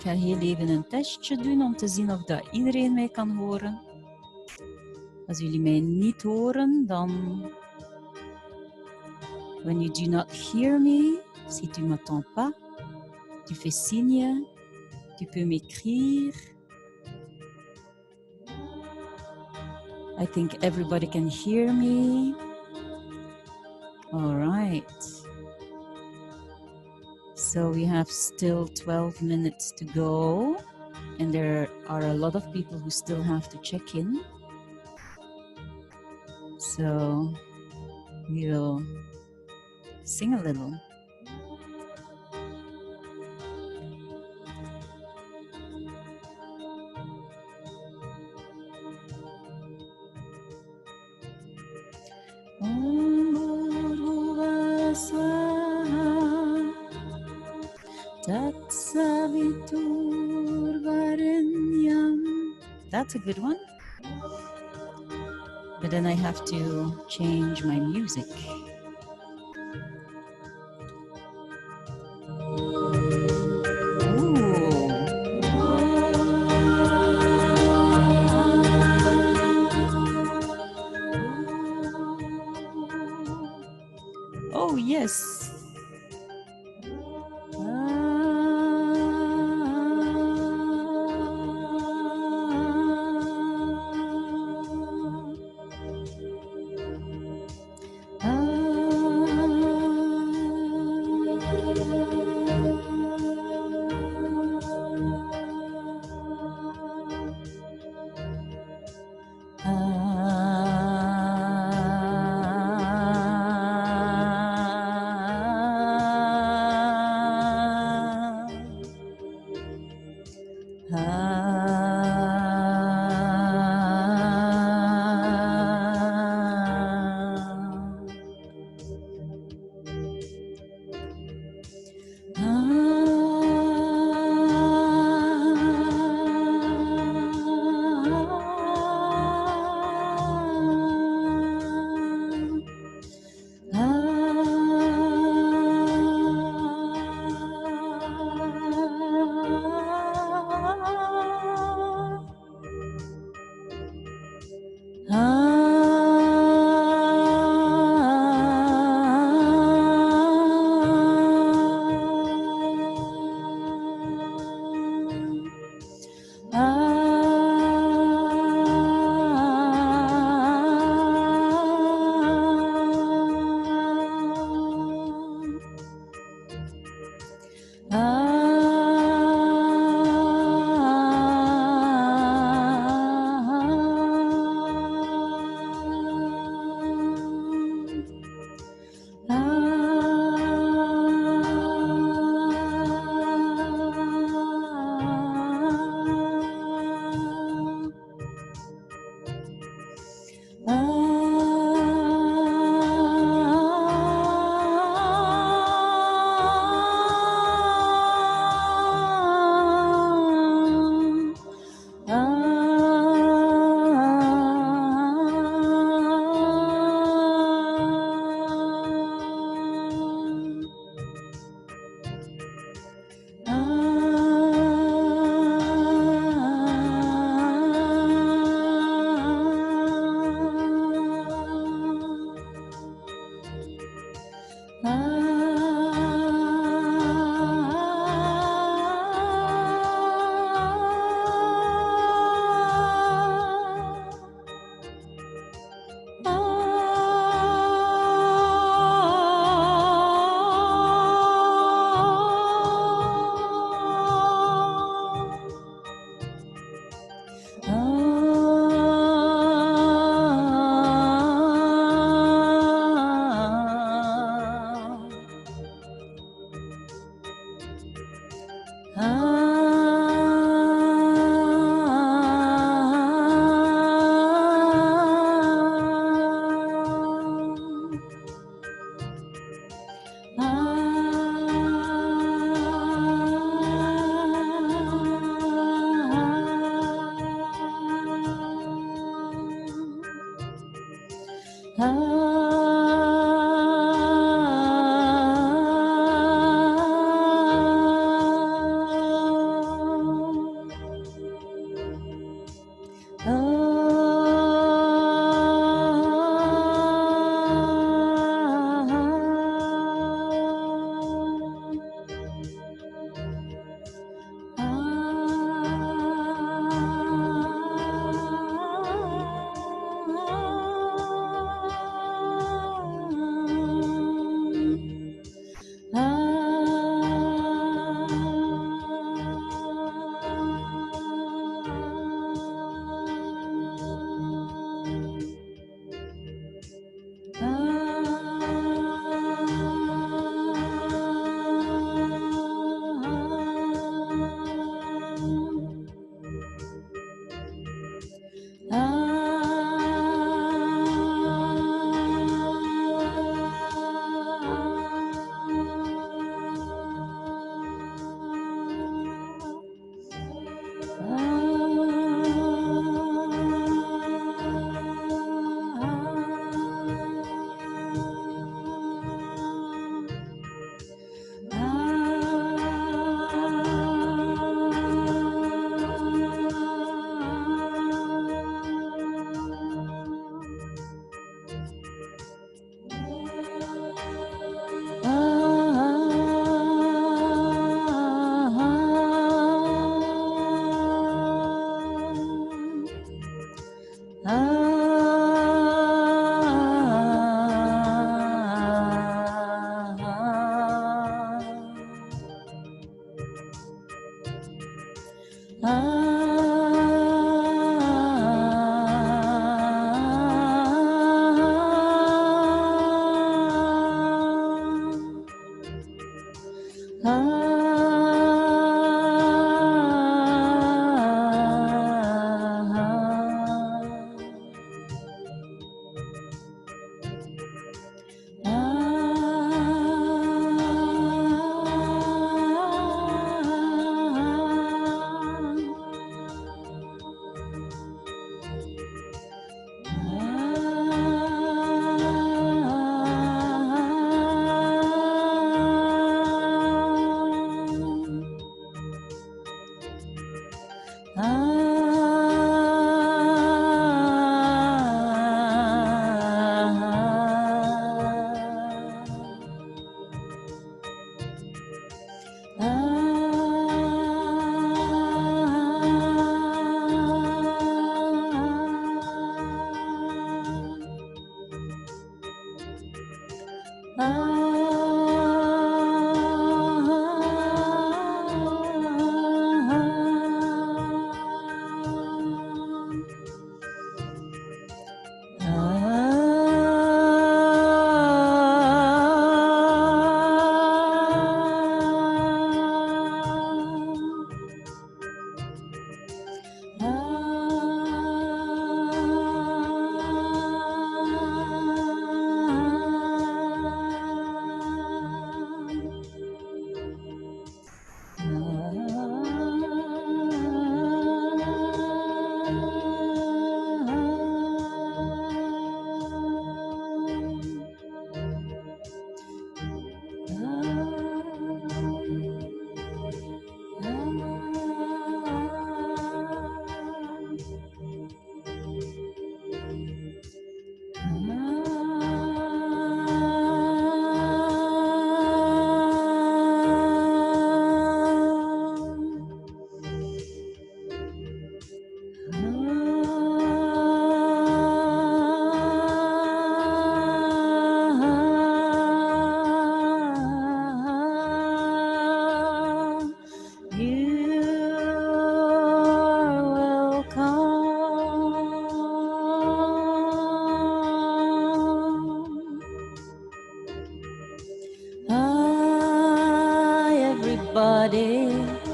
ga heel even een testje doen om te zien of dat iedereen mij kan horen. Als jullie mij niet horen, dan... When you do not hear me, si tu m'entends pas, tu fais signe, tu peux m'écrire. I think everybody can hear me. All right. So we have still 12 minutes to go. And there are a lot of people who still have to check in. So we'll sing a little. That's a good one. But then I have to change my music. Oh, yes.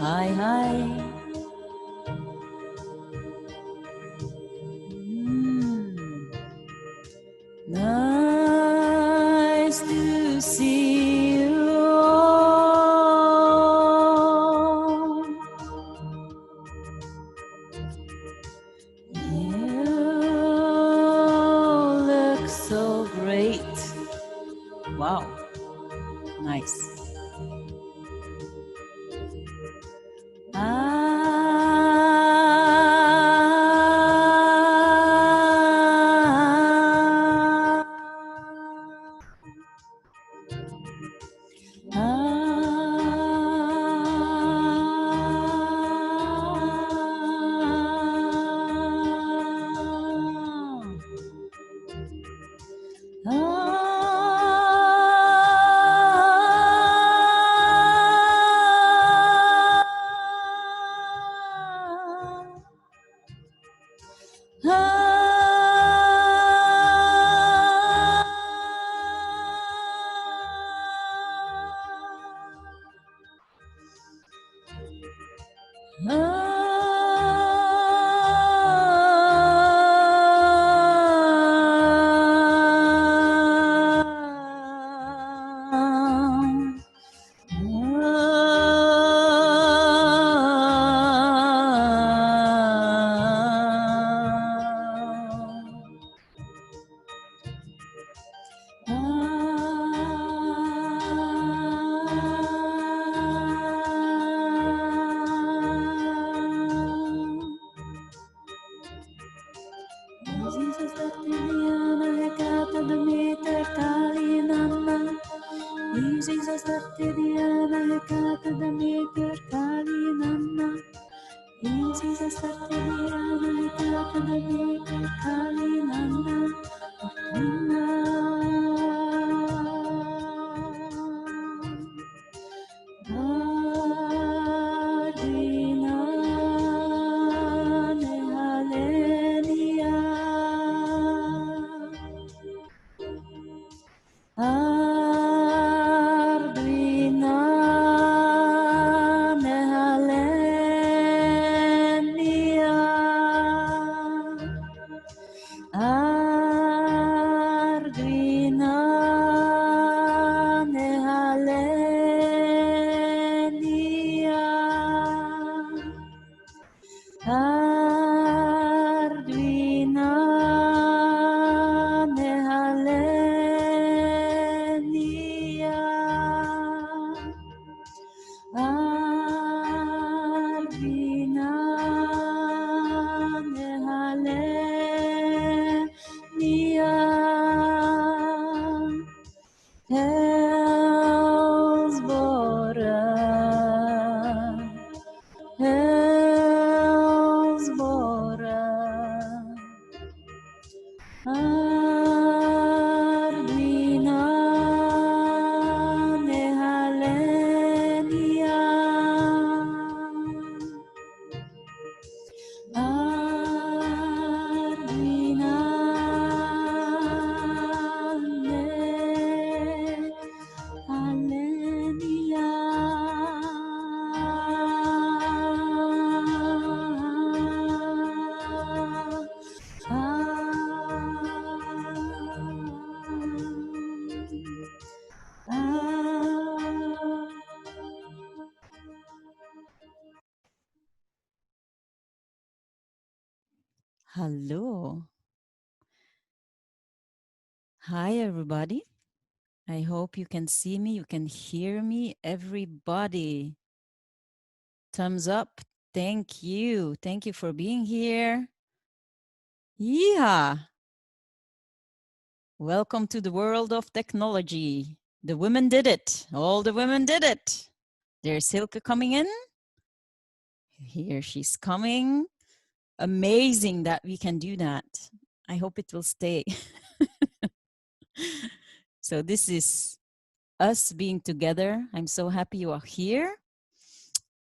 Hi, hi. Nice to see you all. You look so great. Wow, nice. Arduina nehalenia. Arduina nehalenia. Arduina nehalenia. Arduina nehalenia. Hellsbora. Hellsbora. Arduina nehalenia. Arduina nehalenia. Hello. Hi, everybody. I hope you can see me, you can hear me. Everybody, thumbs up. Thank you. Thank you for being here. Yeah. Welcome to the world of technology. The women did it. All the women did it. There's Silke coming in. Here she's coming. Amazing that we can do that. I hope it will stay. So this is us being together. I'm so happy you are here.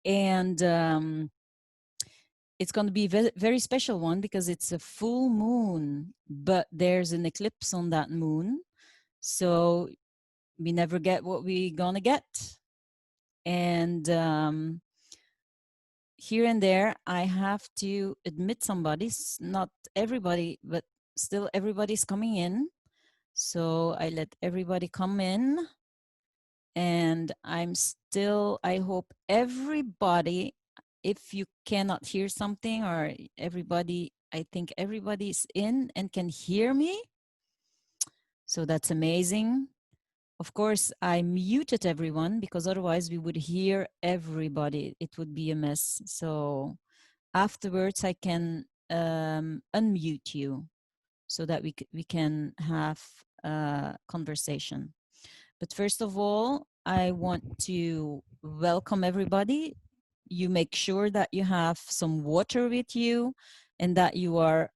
And it's going to be a very special one because it's a full moon, but there's an eclipse on that moon. So we never get what we're going to get. And here and there, I have to admit somebody, not everybody, but still everybody's coming in. So I let everybody come in. And I hope everybody, if you cannot hear something or everybody, I think everybody's in and can hear me. So that's amazing. Of course, I muted everyone because otherwise we would hear everybody. It would be a mess. So afterwards, I can unmute you so that we can have a conversation. But first of all, I want to welcome everybody. You make sure that you have some water with you and that you are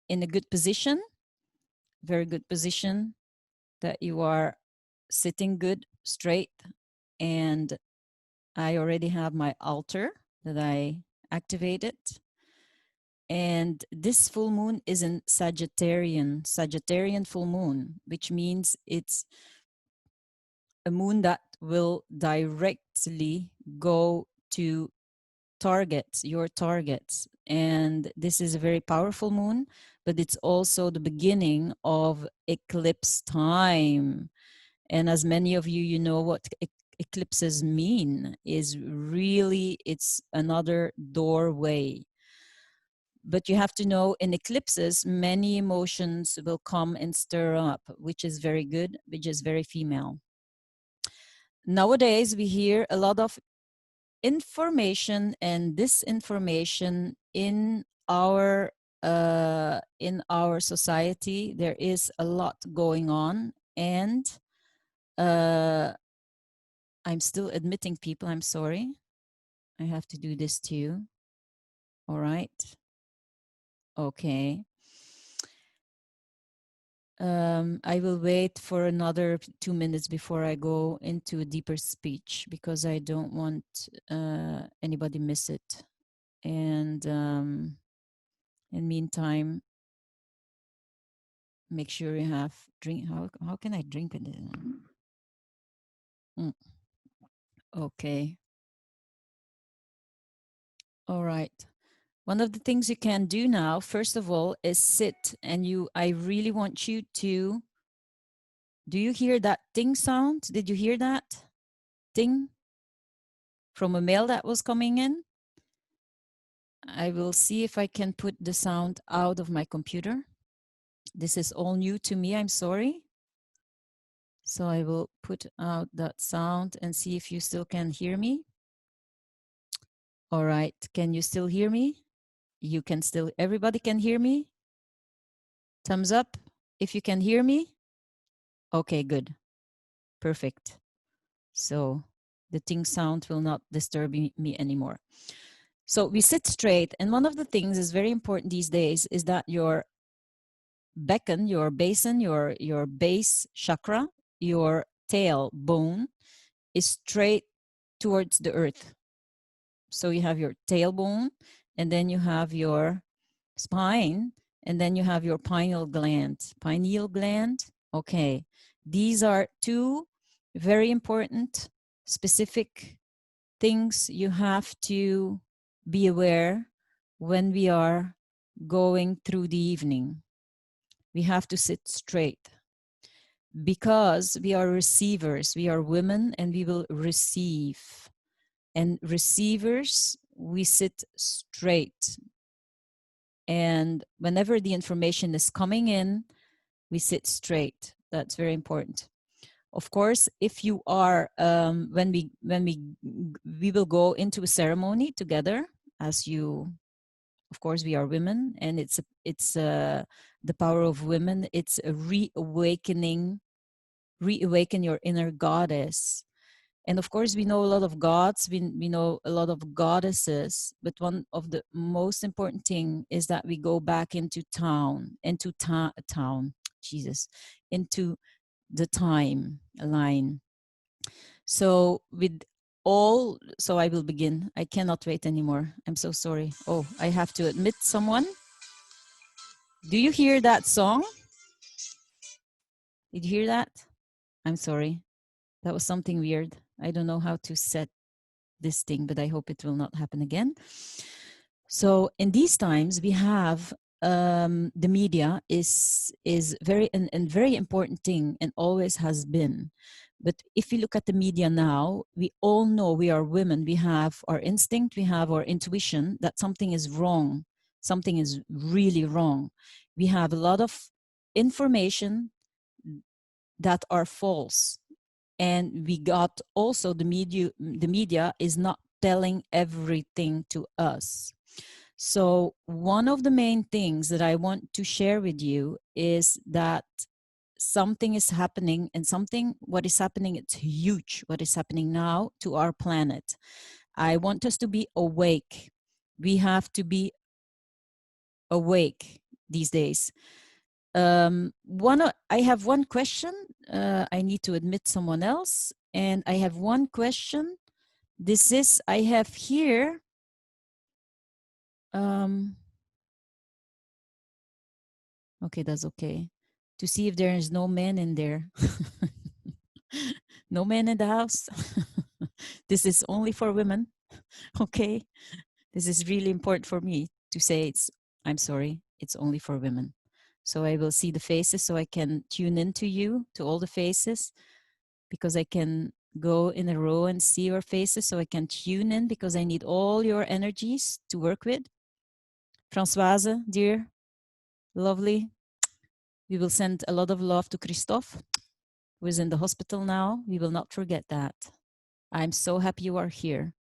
in a good position, very good position, that you are sitting good, straight. And I already have my altar that I activated. And this full moon is in Sagittarian full moon, which means it's a moon that will directly go to your targets. And this is a very powerful moon, but it's also the beginning of eclipse time. And as many of you know what eclipses mean, is really, it's another doorway. But you have to know, in eclipses, many emotions will come and stir up, which is very good, which is very female. Nowadays, we hear a lot of information and disinformation in our society. There is a lot going on, and I'm still admitting people. I'm sorry. I have to do this too. All right. Okay. I will wait for another 2 minutes before I go into a deeper speech because I don't want anybody miss it. And in meantime, Make sure you have drink. How can I drink with it? Okay. All right. One of the things you can do now, first of all, is sit, and I really want you to, do you hear that ding sound? Did you hear that? Ding from a mail that was coming in. I will see if I can put the sound out of my computer. This is all new to me, I'm sorry. So I will put out that sound and see if you still can hear me. All right, can you still hear me? You can still, everybody can hear me? Thumbs up if you can hear me. Okay, good. Perfect. So the ting sound will not disturb me anymore. So we sit straight. And one of the things is very important these days is that your becken, your basin, your base chakra, your tailbone is straight towards the earth. So you have your tailbone, and then you have your spine, and then you have your pineal gland. Pineal gland, okay. These are two very important, specific things you have to be aware when we are going through the evening. We have to sit straight because we are receivers. We are women and we will receive. And receivers, we sit straight. And whenever the information is coming in, we sit straight. That's very important. Of course, if you are, when we will go into a ceremony together, as you, of course, we are women, and it's the power of women. It's a reawaken your inner goddess. And of course, we know a lot of gods, we know a lot of goddesses, but one of the most important thing is that we go back into Jesus, into the time line. So so I will begin. I cannot wait anymore. I'm so sorry. Oh, I have to admit someone. Do you hear that song? Did you hear that? I'm sorry. That was something weird. I don't know how to set this thing, but I hope it will not happen again. So in these times, we have the media is very and very important thing, and always has been. But if we look at the media now, we all know, we are women, we have our instinct, we have our intuition that something is wrong, something is really wrong. We have a lot of information that are false, and we got also the media is not telling everything to us. So one of the main things that I want to share with you is that something is happening, and what is happening, it's huge, what is happening now to our planet. I want us to be awake. We have to be awake these days. I have one question. I need to admit someone else, and I have one question. I have here. Okay, that's okay. To see if there is no man in there. No man in the house. This is only for women. Okay. This is really important for me to say I'm sorry, it's only for women. So I will see the faces so I can tune into you, to all the faces, because I can go in a row and see your faces so I can tune in, because I need all your energies to work with. Françoise, dear, lovely. We will send a lot of love to Christophe, who is in the hospital now. We will not forget that. I'm so happy you are here.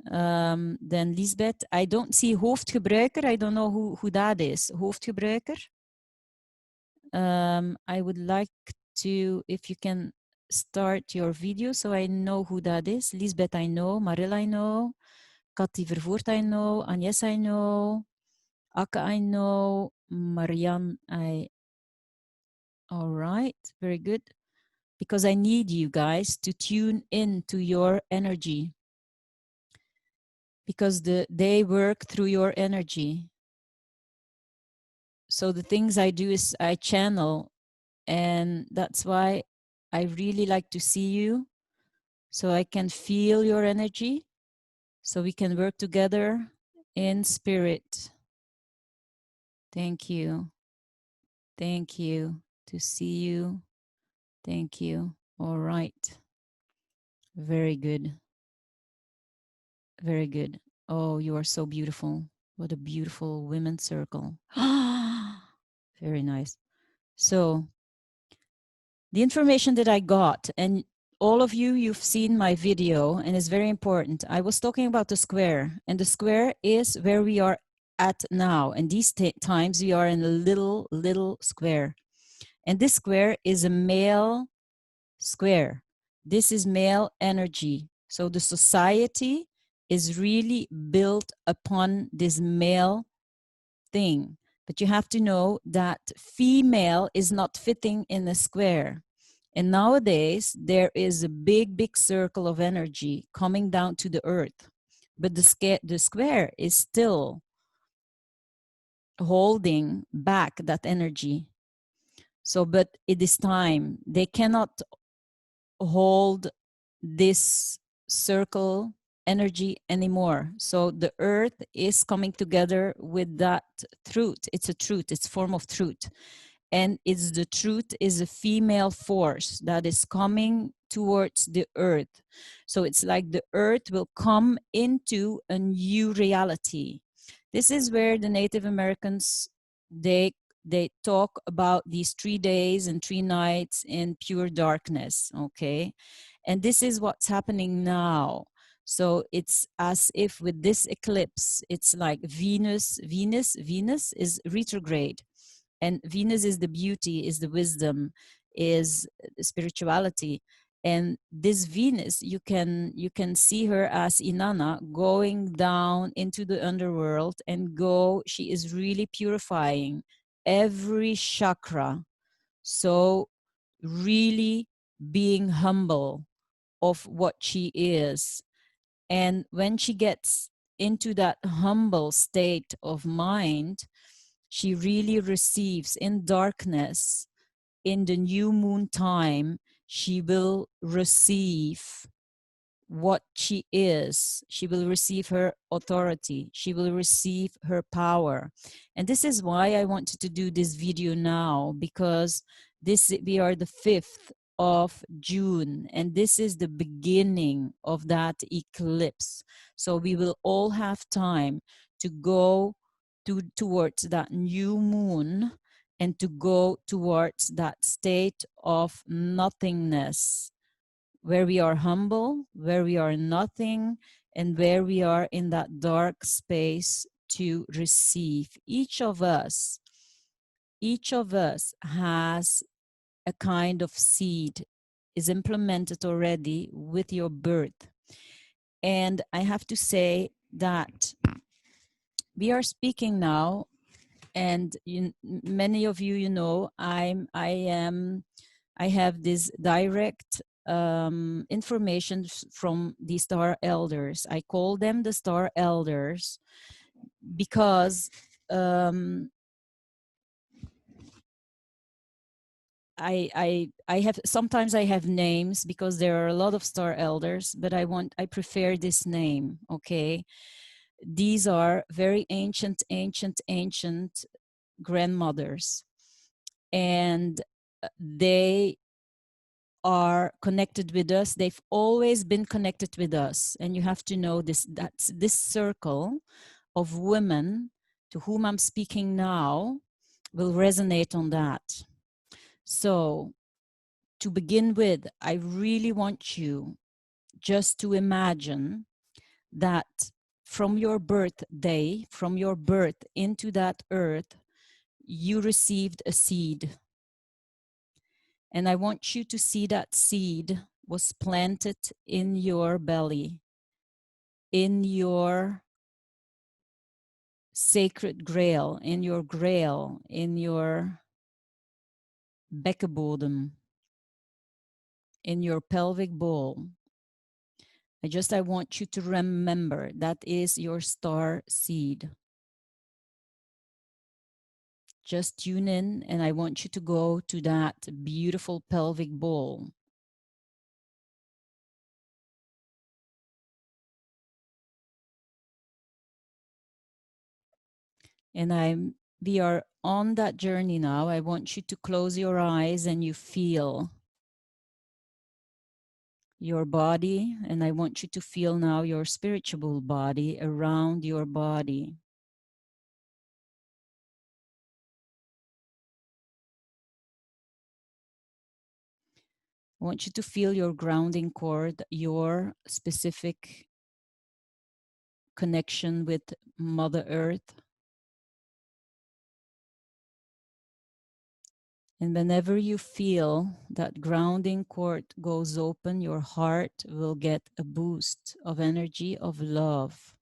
Then Lisbeth, I don't see hoofdgebruiker. I don't know who that is. Hoofdgebruiker. I would like to, if you can start your video so I know who that is. Lisbeth, I know. Marilla, I know. Cathy Vervoort, I know. Agnes, I know. Akka, I know. Marianne, all right, very good. Because I need you guys to tune in to your energy, because they work through your energy. So the things I do is I channel, and that's why I really like to see you, so I can feel your energy, so we can work together in spirit. Thank you. Thank you. To see you. Thank you. All right. Very good. Very good. Oh, you are so beautiful. What a beautiful women's circle. Very nice. So the information that I got, and all of you, you've seen my video, and it's very important. I was talking about the square, and the square is where we are at now. And these times we are in a little square. And this square is a male square. This is male energy. So the society is really built upon this male thing. But you have to know that female is not fitting in a square. And nowadays, there is a big circle of energy coming down to the earth. But the square is still holding back that energy. So, but it is time. They cannot hold this circle energy anymore. So the earth is coming together with that truth. It's a truth, it's a form of truth. And it's the truth is a female force that is coming towards the earth. So it's like the earth will come into a new reality. This is where the Native Americans, they talk about these 3 days and 3 nights in pure darkness, okay? And this is what's happening now. So it's as if with this eclipse, it's like Venus is retrograde. And Venus is the beauty, is the wisdom, is spirituality. And this Venus, you can see her as Inanna going down into the underworld and she is really purifying every chakra. So really being humble of what she is. And when she gets into that humble state of mind, she really receives in darkness, in the new moon time, she will receive what she is. She will receive her authority. She will receive her power. And this is why I wanted to do this video now, because we are the 5th of June, and this is the beginning of that eclipse. So we will all have time to go towards that new moon and to go towards that state of nothingness, where we are humble, where we are nothing, and where we are in that dark space to receive. Each of us has a kind of seed, is implemented already with your birth. And I have to say that we are speaking now, and many of you, I have this direct information from the star elders. I call them the star elders because I have, sometimes I have names because there are a lot of star elders, but I prefer this name. Okay, these are very ancient grandmothers, and they are connected with us. They've always been connected with us. And you have to know this, that's this circle of women to whom I'm speaking now will resonate on that. So to begin with, I really want you just to imagine that from your birthday, from your birth into that earth, you received a seed. And I want you to see that seed was planted in your belly, in your sacred grail, in your bekkenbodem, in your pelvic bowl. I want you to remember that is your star seed. Just tune in, and I want you to go to that beautiful pelvic bowl. And we are on that journey now. I want you to close your eyes and you feel your body, and I want you to feel now your spiritual body around your body. I want you to feel your grounding cord, your specific connection with Mother Earth. And whenever you feel that grounding cord goes open, your heart will get a boost of energy, of love.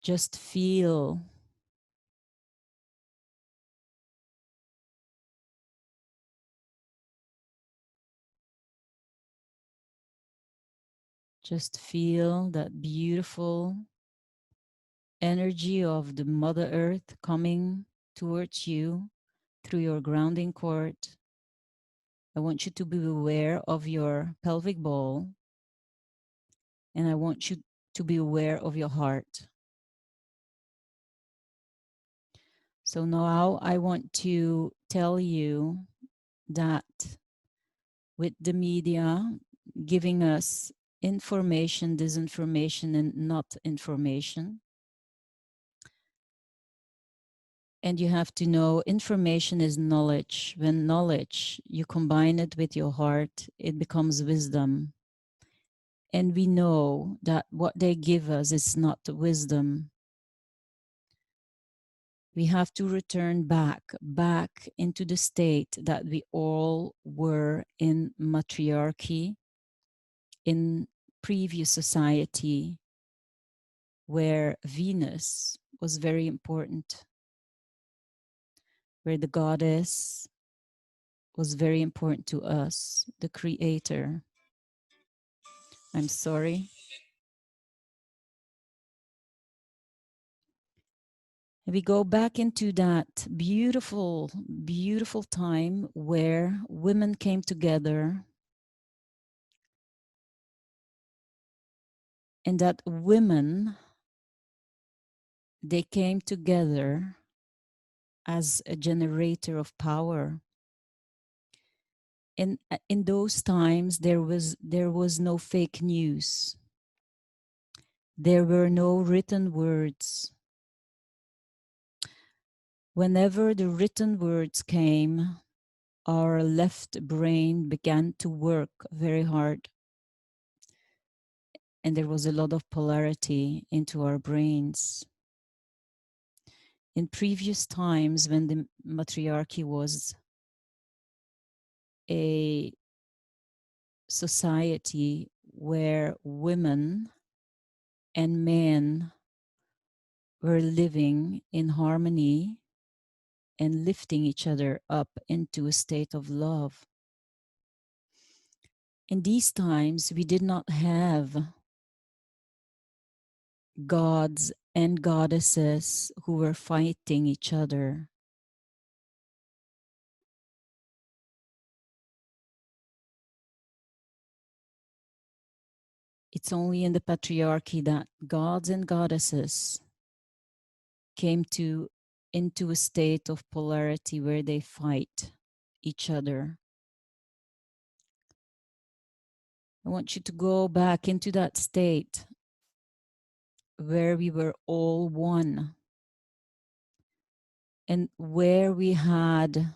Just feel. Just feel that beautiful energy of the Mother Earth coming towards you through your grounding cord. I want you to be aware of your pelvic bowl, and I want you to be aware of your heart. So now I want to tell you that with the media giving us information, disinformation, and not information, and you have to know information is knowledge. When knowledge, you combine it with your heart, it becomes wisdom. And we know that what they give us is not wisdom. We have to return back into the state that we all were in matriarchy, in previous society, where Venus was very important, where the goddess was very important to us, the creator. I'm sorry. We go back into that beautiful, beautiful time where women came together, and that women, they came together as a generator of power. And in those times, there was no fake news. There were no written words. Whenever the written words came, our left brain began to work very hard. And there was a lot of polarity into our brains. In previous times, when the matriarchy was a society where women and men were living in harmony and lifting each other up into a state of love. In these times, we did not have gods and goddesses who were fighting each other. It's only in the patriarchy that gods and goddesses came into a state of polarity where they fight each other. I want you to go back into that state where we were all one, and where we had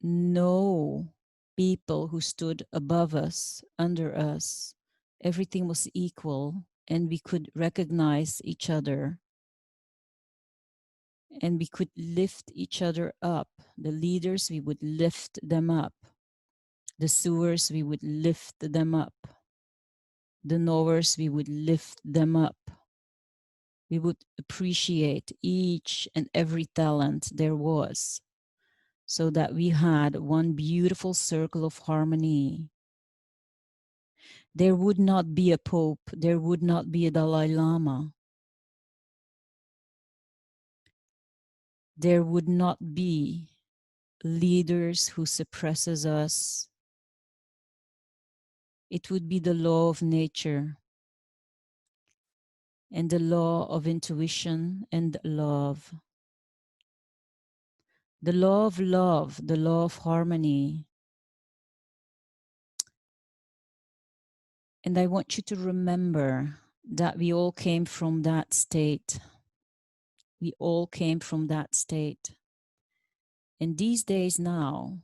no people who stood above us, under us. Everything was equal, and we could recognize each other, and we could lift each other up. The leaders, we would lift them up. The sewers, we would lift them up. The knowers, we would lift them up. We would appreciate each and every talent there was, so that we had one beautiful circle of harmony. there would not be a pope, there would not be a Dalai Lama, there would not be leaders who suppresses us. It would be the law of nature and the law of intuition and love. The law of love, the law of harmony. And I want you to remember that we all came from that state. We all came from that state. And these days now,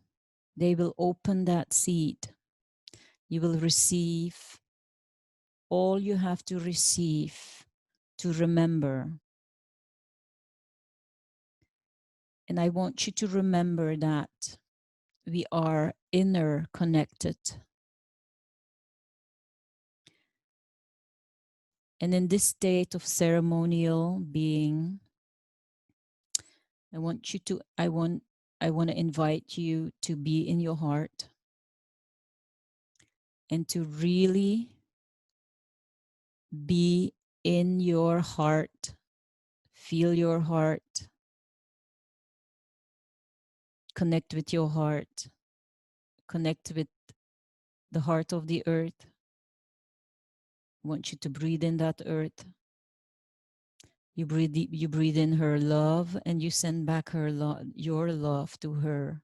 they will open that seed. You will receive all you have to receive to remember. And I want you to remember that we are inner connected. And in this state of ceremonial being, I want to invite you to be in your heart and to really be in your heart. Feel your heart. Connect with your heart. Connect with the heart of the earth. I want you to breathe in that earth. You breathe in her love, and you send back her your love to her.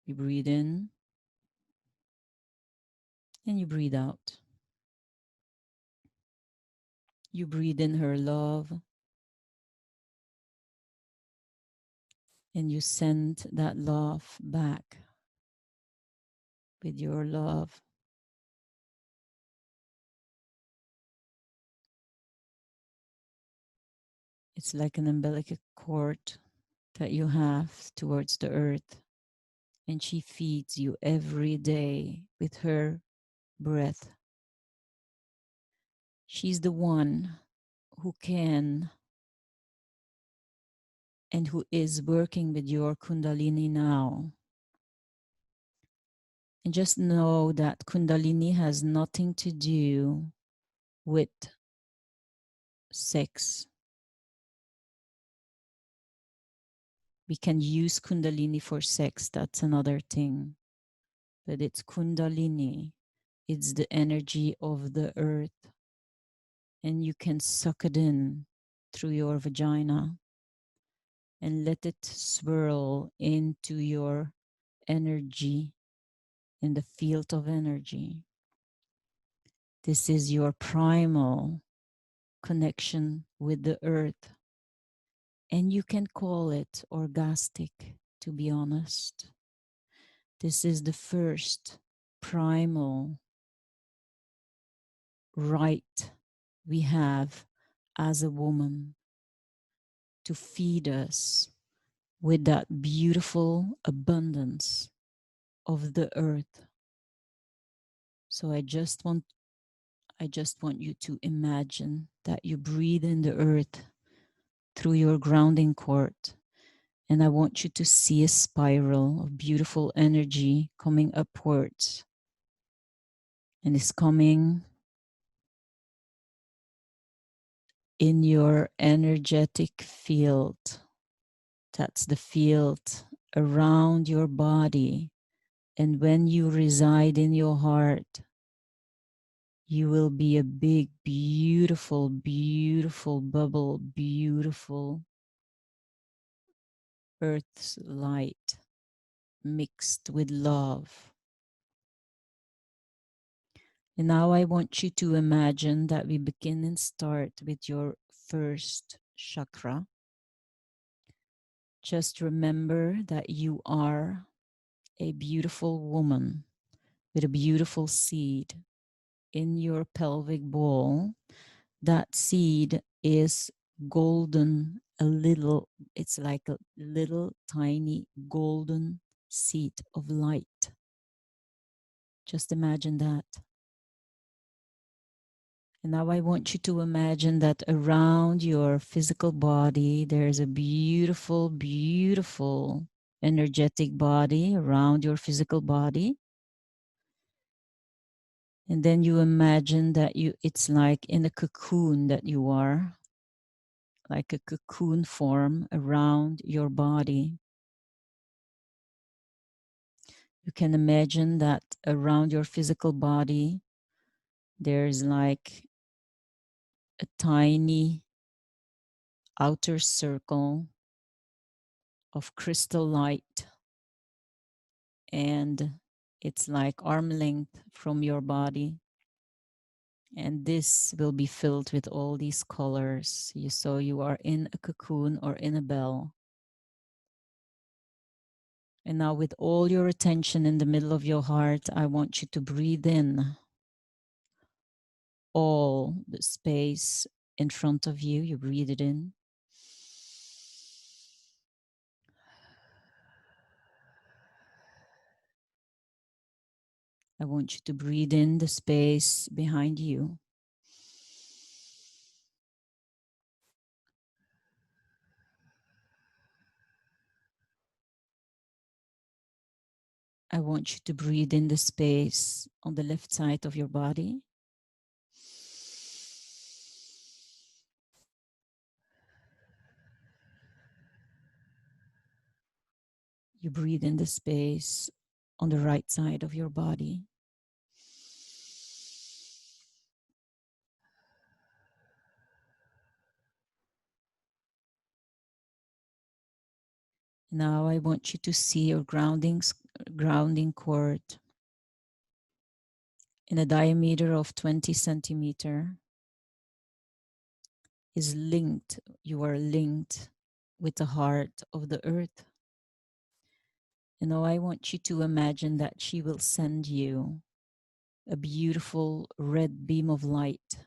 You breathe in and you breathe out. You breathe in her love and you send that love back with your love. It's like an umbilical cord that you have towards the earth, and she feeds you every day with her breath. She's the one who can and who is working with your Kundalini now. And just know that Kundalini has nothing to do with sex. We can use Kundalini for sex, that's another thing. But it's Kundalini. It's the energy of the earth. And you can suck it in through your vagina and let it swirl into your energy in the field of energy. This is your primal connection with the earth. And you can call it orgastic, to be honest. This is the first primal right we have as a woman to feed us with that beautiful abundance of the earth. So I just want you to imagine that you breathe in the earth through your grounding cord. And I want you to see a spiral of beautiful energy coming upwards. And it's coming in your energetic field. That's the field around your body. And when you reside in your heart, you will be a big, beautiful, beautiful bubble, beautiful earth's light mixed with love. And now I want you to imagine that we begin and start with your first chakra. Just remember that you are a beautiful woman with a beautiful seed in your pelvic bowl. That seed is golden, it's like a little tiny golden seed of light. Just imagine that. And now I want you to imagine that around your physical body, there's a beautiful, beautiful energetic body around your physical body. And then you imagine that it's like in a cocoon that you are, like a cocoon form around your body. You can imagine that around your physical body, there's like a tiny outer circle of crystal light, and it's like arm length from your body. And this will be filled with all these colors. So you are in a cocoon or in a bell. And now, with all your attention in the middle of your heart, I want you to breathe in all the space in front of you. You breathe it in. I want you to breathe in the space behind you. I want you to breathe in the space on the left side of your body. You breathe in the space on the right side of your body. Now I want you to see your grounding cord in a diameter of 20 centimeter is linked. You are linked with the heart of the earth. And now I want you to imagine that she will send you a beautiful red beam of light.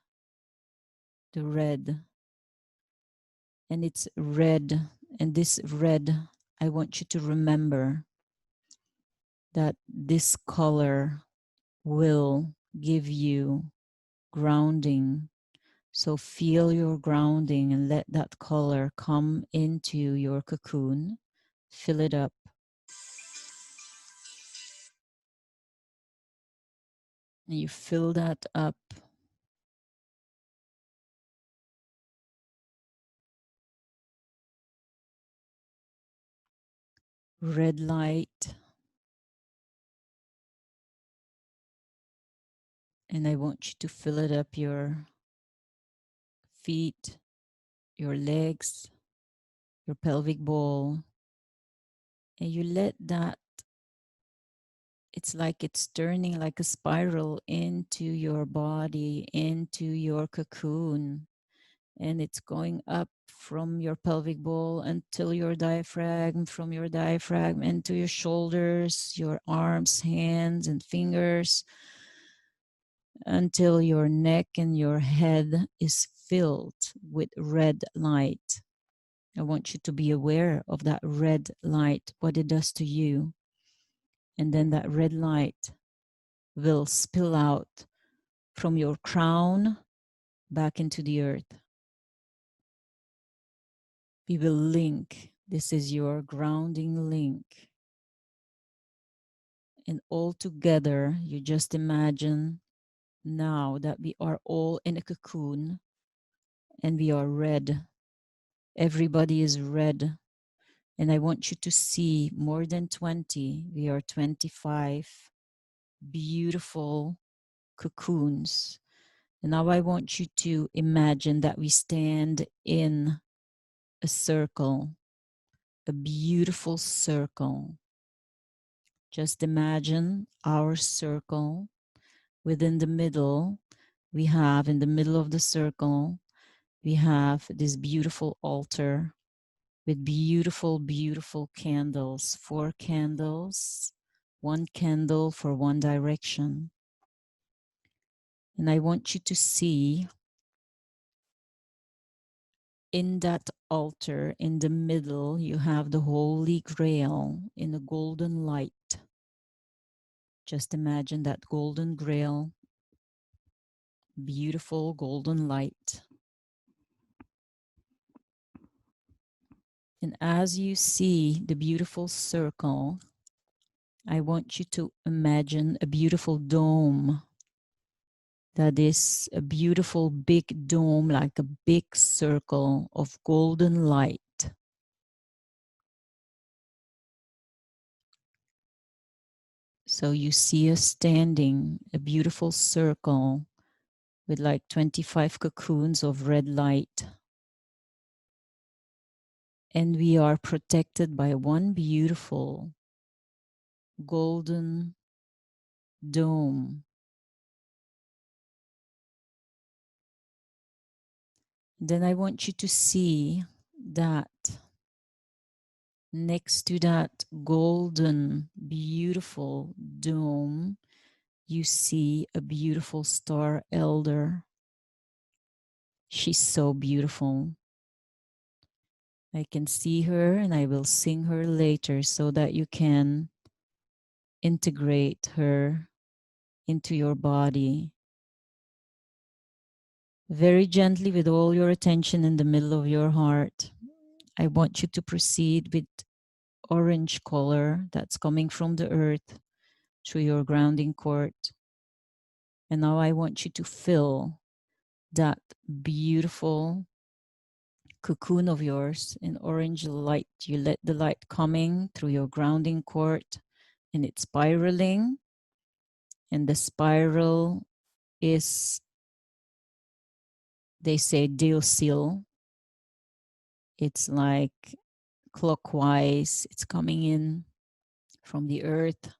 The red. And it's red. And this red, I want you to remember that this color will give you grounding. So feel your grounding and let that color come into your cocoon. Fill it up. And you fill that up. Red light. And I want you to fill it up your feet, your legs, your pelvic bowl. And you let that, it's like it's turning like a spiral into your body, into your cocoon. And it's going up from your pelvic bowl until your diaphragm, from your diaphragm into your shoulders, your arms, hands, and fingers, until your neck and your head is filled with red light. I want you to be aware of that red light, what it does to you. And then that red light will spill out from your crown back into the earth. We will link. This is your grounding link. And all together, you just imagine now that we are all in a cocoon and we are red. Everybody is red. And I want you to see more than 20. We are 25 beautiful cocoons. And now I want you to imagine that we stand in a circle, a beautiful circle. Just imagine our circle. Within the middle, we have in the middle of the circle, we have this beautiful altar with beautiful, beautiful candles, 4 candles, 1 candle for one direction. And I want you to see in that altar, in the middle, you have the Holy Grail in a golden light. Just imagine that golden grail, beautiful golden light. And as you see the beautiful circle, I want you to imagine a beautiful dome. That is a beautiful big dome, like a big circle of golden light. So you see us standing, a beautiful circle with like 25 cocoons of red light. And we are protected by one beautiful golden dome. Then I want you to see that next to that golden, beautiful dome, you see a beautiful star elder. She's so beautiful. I can see her and I will sing her later so that you can integrate her into your body. Very gently, with all your attention in the middle of your heart, I want you to proceed with orange color that's coming from the earth through your grounding cord. And now I want you to fill that beautiful cocoon of yours in orange light. You let the light coming through your grounding cord and it's spiraling. And the spiral is, they say, deel. It's like clockwise. It's coming in from the earth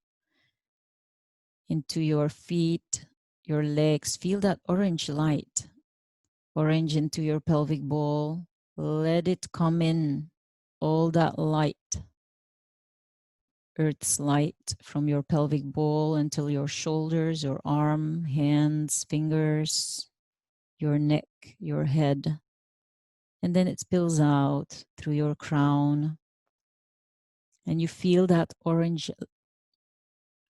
into your feet, your legs. Feel that orange light, orange into your pelvic bowl. Let it come in, all that light, earth's light from your pelvic bowl until your shoulders, your arm, hands, fingers, your neck, your head. And then it spills out through your crown. And you feel that orange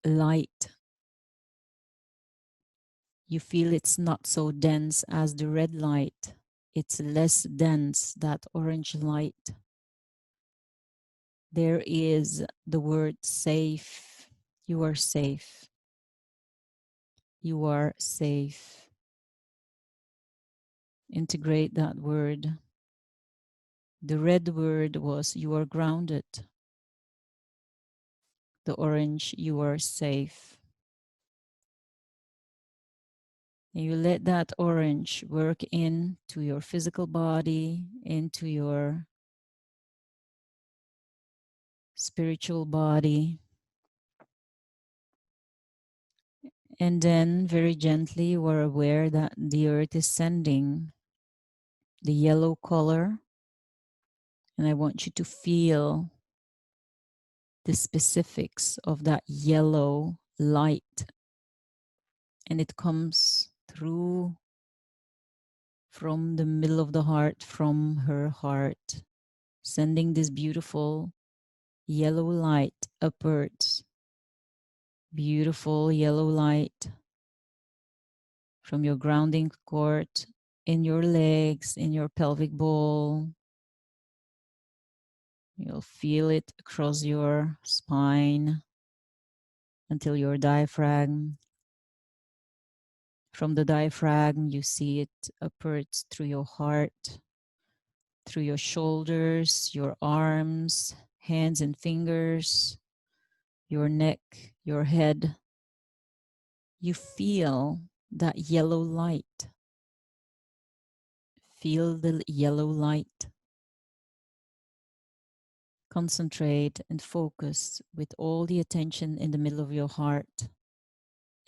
light. You feel it's not so dense as the red light. It's less dense, that orange light. There is the word safe. You are safe. You are safe. Integrate that word. The red word was you are grounded. The orange, you are safe. And you let that orange work into your physical body, into your spiritual body. And then very gently you are aware that the earth is sending the yellow color. And I want you to feel the specifics of that yellow light. And it comes through from the middle of the heart, from her heart, sending this beautiful yellow light upwards. Beautiful yellow light from your grounding cord, in your legs, in your pelvic bowl. You'll feel it across your spine until your diaphragm. From the diaphragm, you see it upwards through your heart, through your shoulders, your arms, hands and fingers, your neck, your head. You feel that yellow light. Feel the yellow light. Concentrate and focus with all the attention in the middle of your heart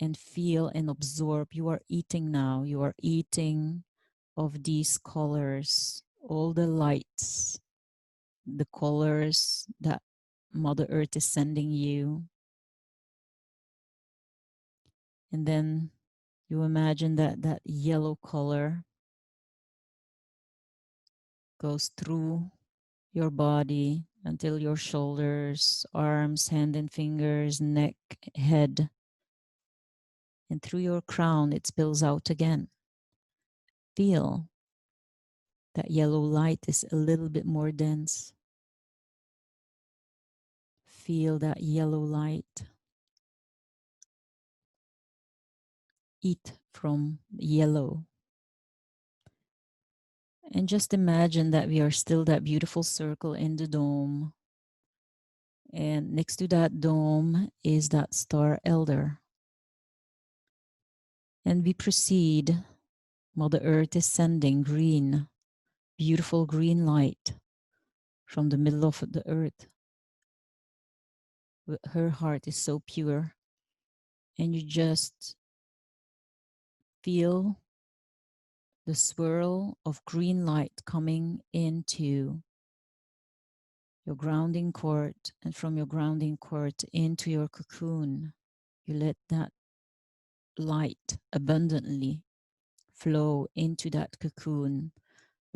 and feel and absorb. You are eating now. You are eating of these colors, all the lights, the colors that Mother Earth is sending you. And then you imagine that that yellow color goes through your body until your shoulders, arms, hand and fingers, neck, head. And through your crown, it spills out again. Feel that yellow light is a little bit more dense. feel that yellow light. Eat from yellow. And just imagine that we are still that beautiful circle in the dome. And next to that dome is that star elder. And we proceed while the earth is sending green, beautiful green light from the middle of the earth. Her heart is so pure. And you just feel the swirl of green light coming into your grounding cord, and from your grounding cord into your cocoon. You let that light abundantly flow into that cocoon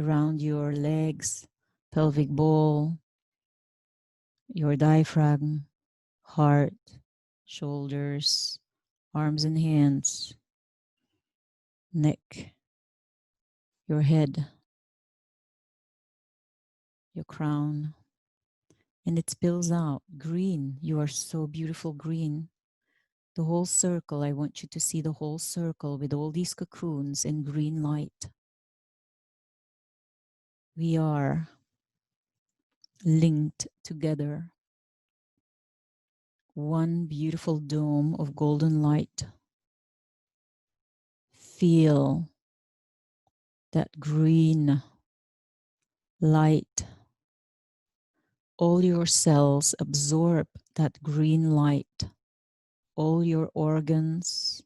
around your legs, pelvic bowl, your diaphragm, heart, shoulders, arms and hands, neck, your head, your crown, and it spills out green. You are so beautiful green. The whole circle, I want you to see the whole circle with all these cocoons in green light. We are linked together. One beautiful dome of golden light. Feel that green light. All your cells absorb that green light. All your organs,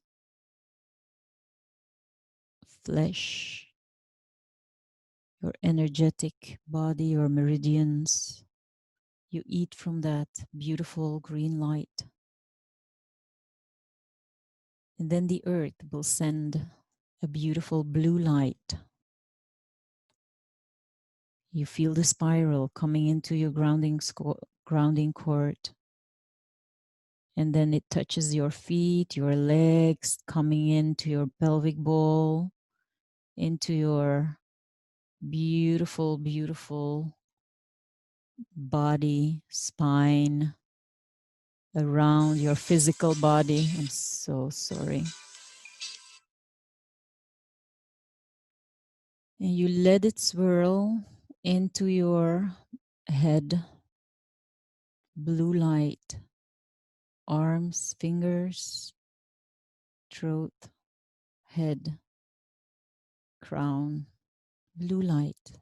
flesh, your energetic body, your meridians. You eat from that beautiful green light. And then the earth will send a beautiful blue light. You feel the spiral coming into your grounding cord. And then it touches your feet, your legs, coming into your pelvic bowl, into your beautiful, beautiful body, spine, around your physical body. I'm so sorry. And you let it swirl into your head, blue light, arms, fingers, throat, head, crown, blue light.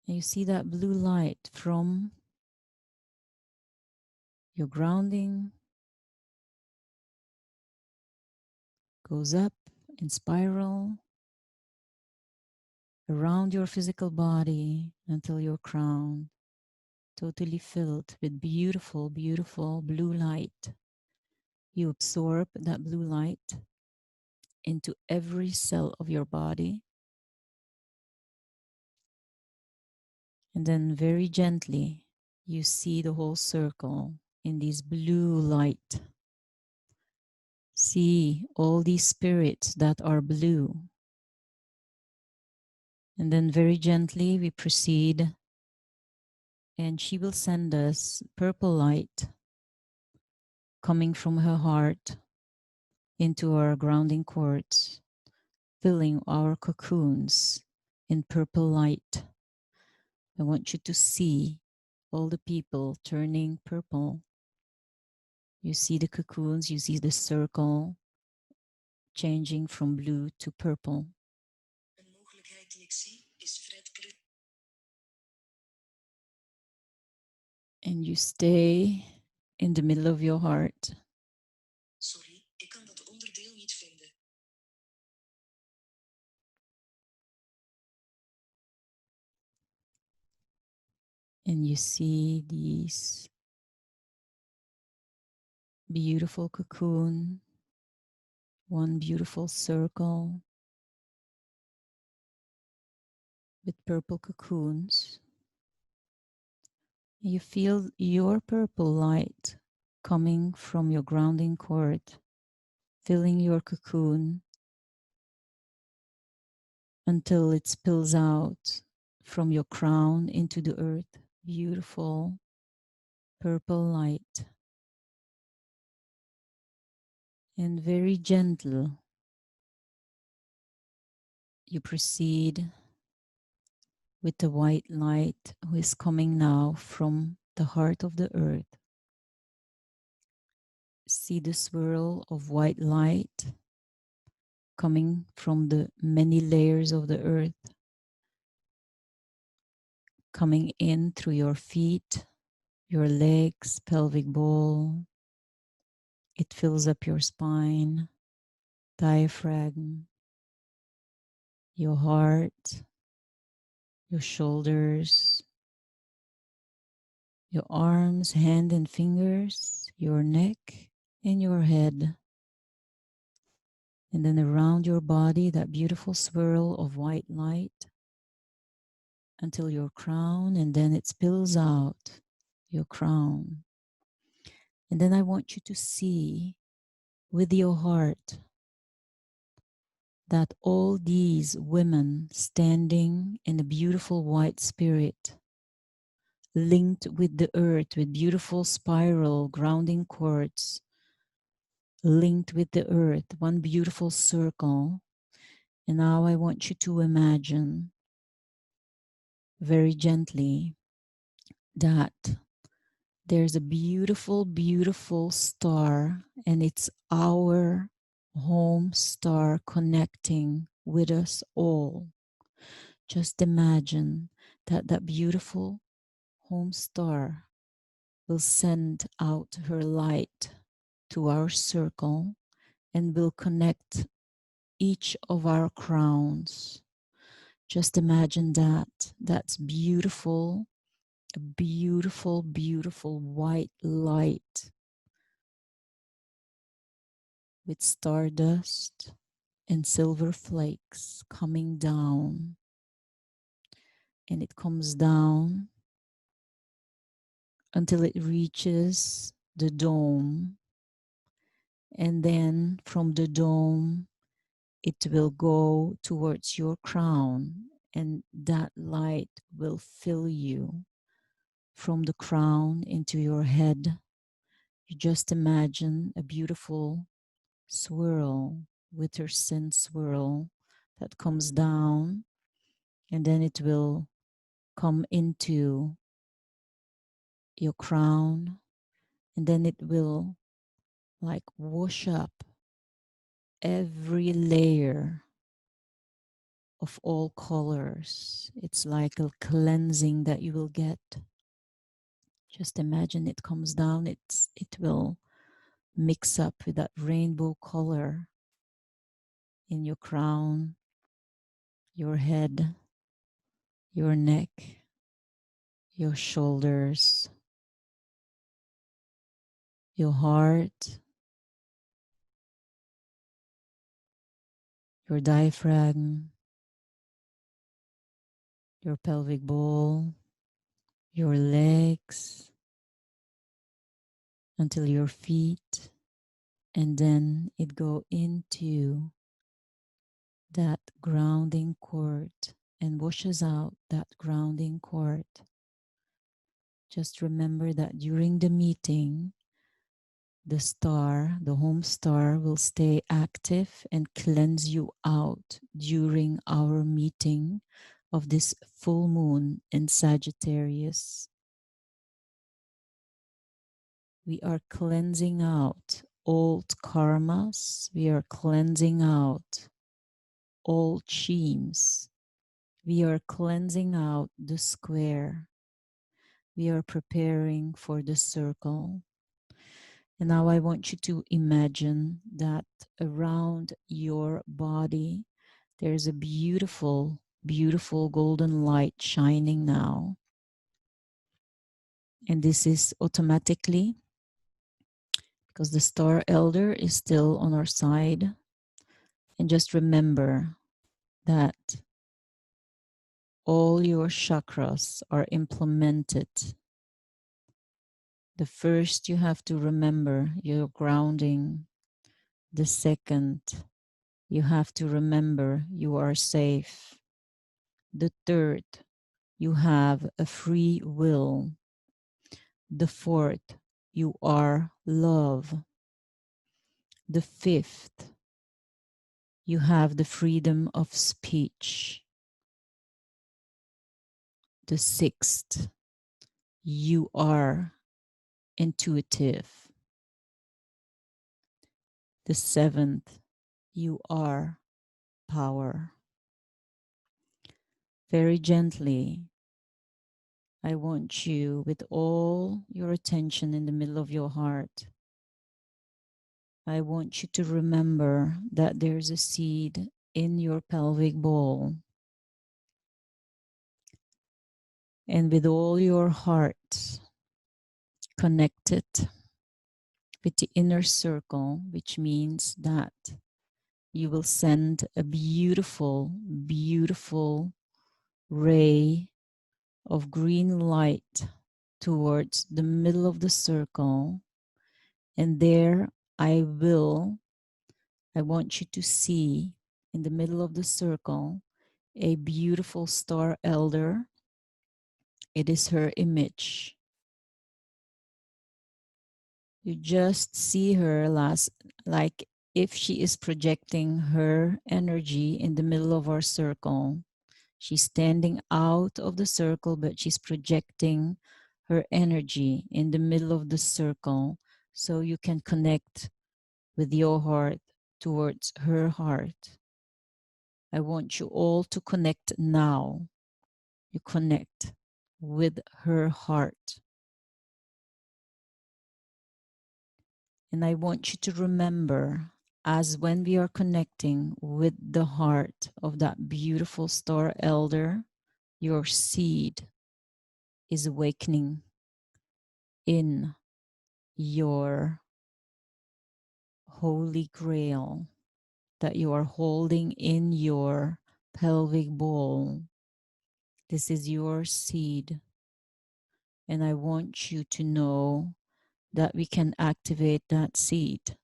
And you see that blue light from your grounding, goes up in spiral around your physical body until your crown, totally filled with beautiful, beautiful blue light. You absorb that blue light into every cell of your body. And then very gently, you see the whole circle in this blue light. See all these spirits that are blue. And then very gently we proceed, and she will send us purple light coming from her heart into our grounding cords, filling our cocoons in purple light. I want you to see all the people turning purple. You see the cocoons, you see the circle changing from blue to purple. And you stay in the middle of your heart. Sorry, ik kan dat onderdeel niet vinden. And you see these beautiful cocoon, one beautiful circle with purple cocoons. You feel your purple light coming from your grounding cord, filling your cocoon until it spills out from your crown into the earth. Beautiful purple light. And very gentle, you proceed with the white light who is coming now from the heart of the earth. See the swirl of white light coming from the many layers of the earth, coming in through your feet, your legs, pelvic bowl. It fills up your spine, diaphragm, your heart, your shoulders, your arms, hand and fingers, your neck, and your head. And then around your body, that beautiful swirl of white light until your crown, and then it spills out your crown. And then I want you to see with your heart that all these women standing in a beautiful white spirit, linked with the earth, with beautiful spiral grounding cords, linked with the earth, one beautiful circle. And now I want you to imagine very gently that there's a beautiful, beautiful star, and it's our home star connecting with us all. Just imagine that that beautiful home star will send out her light to our circle and will connect each of our crowns. Just imagine that. That's beautiful, a beautiful, beautiful white light with stardust and silver flakes coming down. And it comes down until it reaches the dome. And then from the dome, it will go towards your crown, and that light will fill you from the crown into your head. You just imagine a beautiful swirl, Witterson swirl that comes down, and then it will come into your crown, and then it will like wash up every layer of all colors. It's like a cleansing that you will get. Just imagine it comes down, it will mix up with that rainbow color in your crown, your head, your neck, your shoulders, your heart, your diaphragm, your pelvic bowl, your legs, until your feet, and then it go into that grounding cord and washes out that grounding cord. Just remember that during the meeting, the star, the home star, will stay active and cleanse you out during our meeting of this full moon in Sagittarius. We are cleansing out old karmas. We are cleansing out old schemes. We are cleansing out the square. We are preparing for the circle. And now I want you to imagine that around your body, there's a beautiful, beautiful golden light shining now. And this is automatically because the star elder is still on our side. And just remember that all your chakras are implemented. The first, you have to remember your grounding. The second, you have to remember you are safe. The third, you have a free will. The fourth, you are love. The fifth, you have the freedom of speech. The sixth, you are intuitive. The seventh, you are power. Very gently, I want you, with all your attention in the middle of your heart, I want you to remember that there's a seed in your pelvic bowl. And with all your heart, connect it with the inner circle, which means that you will send a beautiful, beautiful ray of green light towards the middle of the circle. And there I want you to see in the middle of the circle a beautiful star elder. It is her image. You just see her like if she is projecting her energy in the middle of our circle. She's standing out of the circle, but she's projecting her energy in the middle of the circle so you can connect with your heart towards her heart. I want you all to connect now. You connect with her heart. And I want you to remember, as when we are connecting with the heart of that beautiful star elder, your seed is awakening in your holy grail that you are holding in your pelvic bowl. This is your seed. And I want you to know that we can activate that seed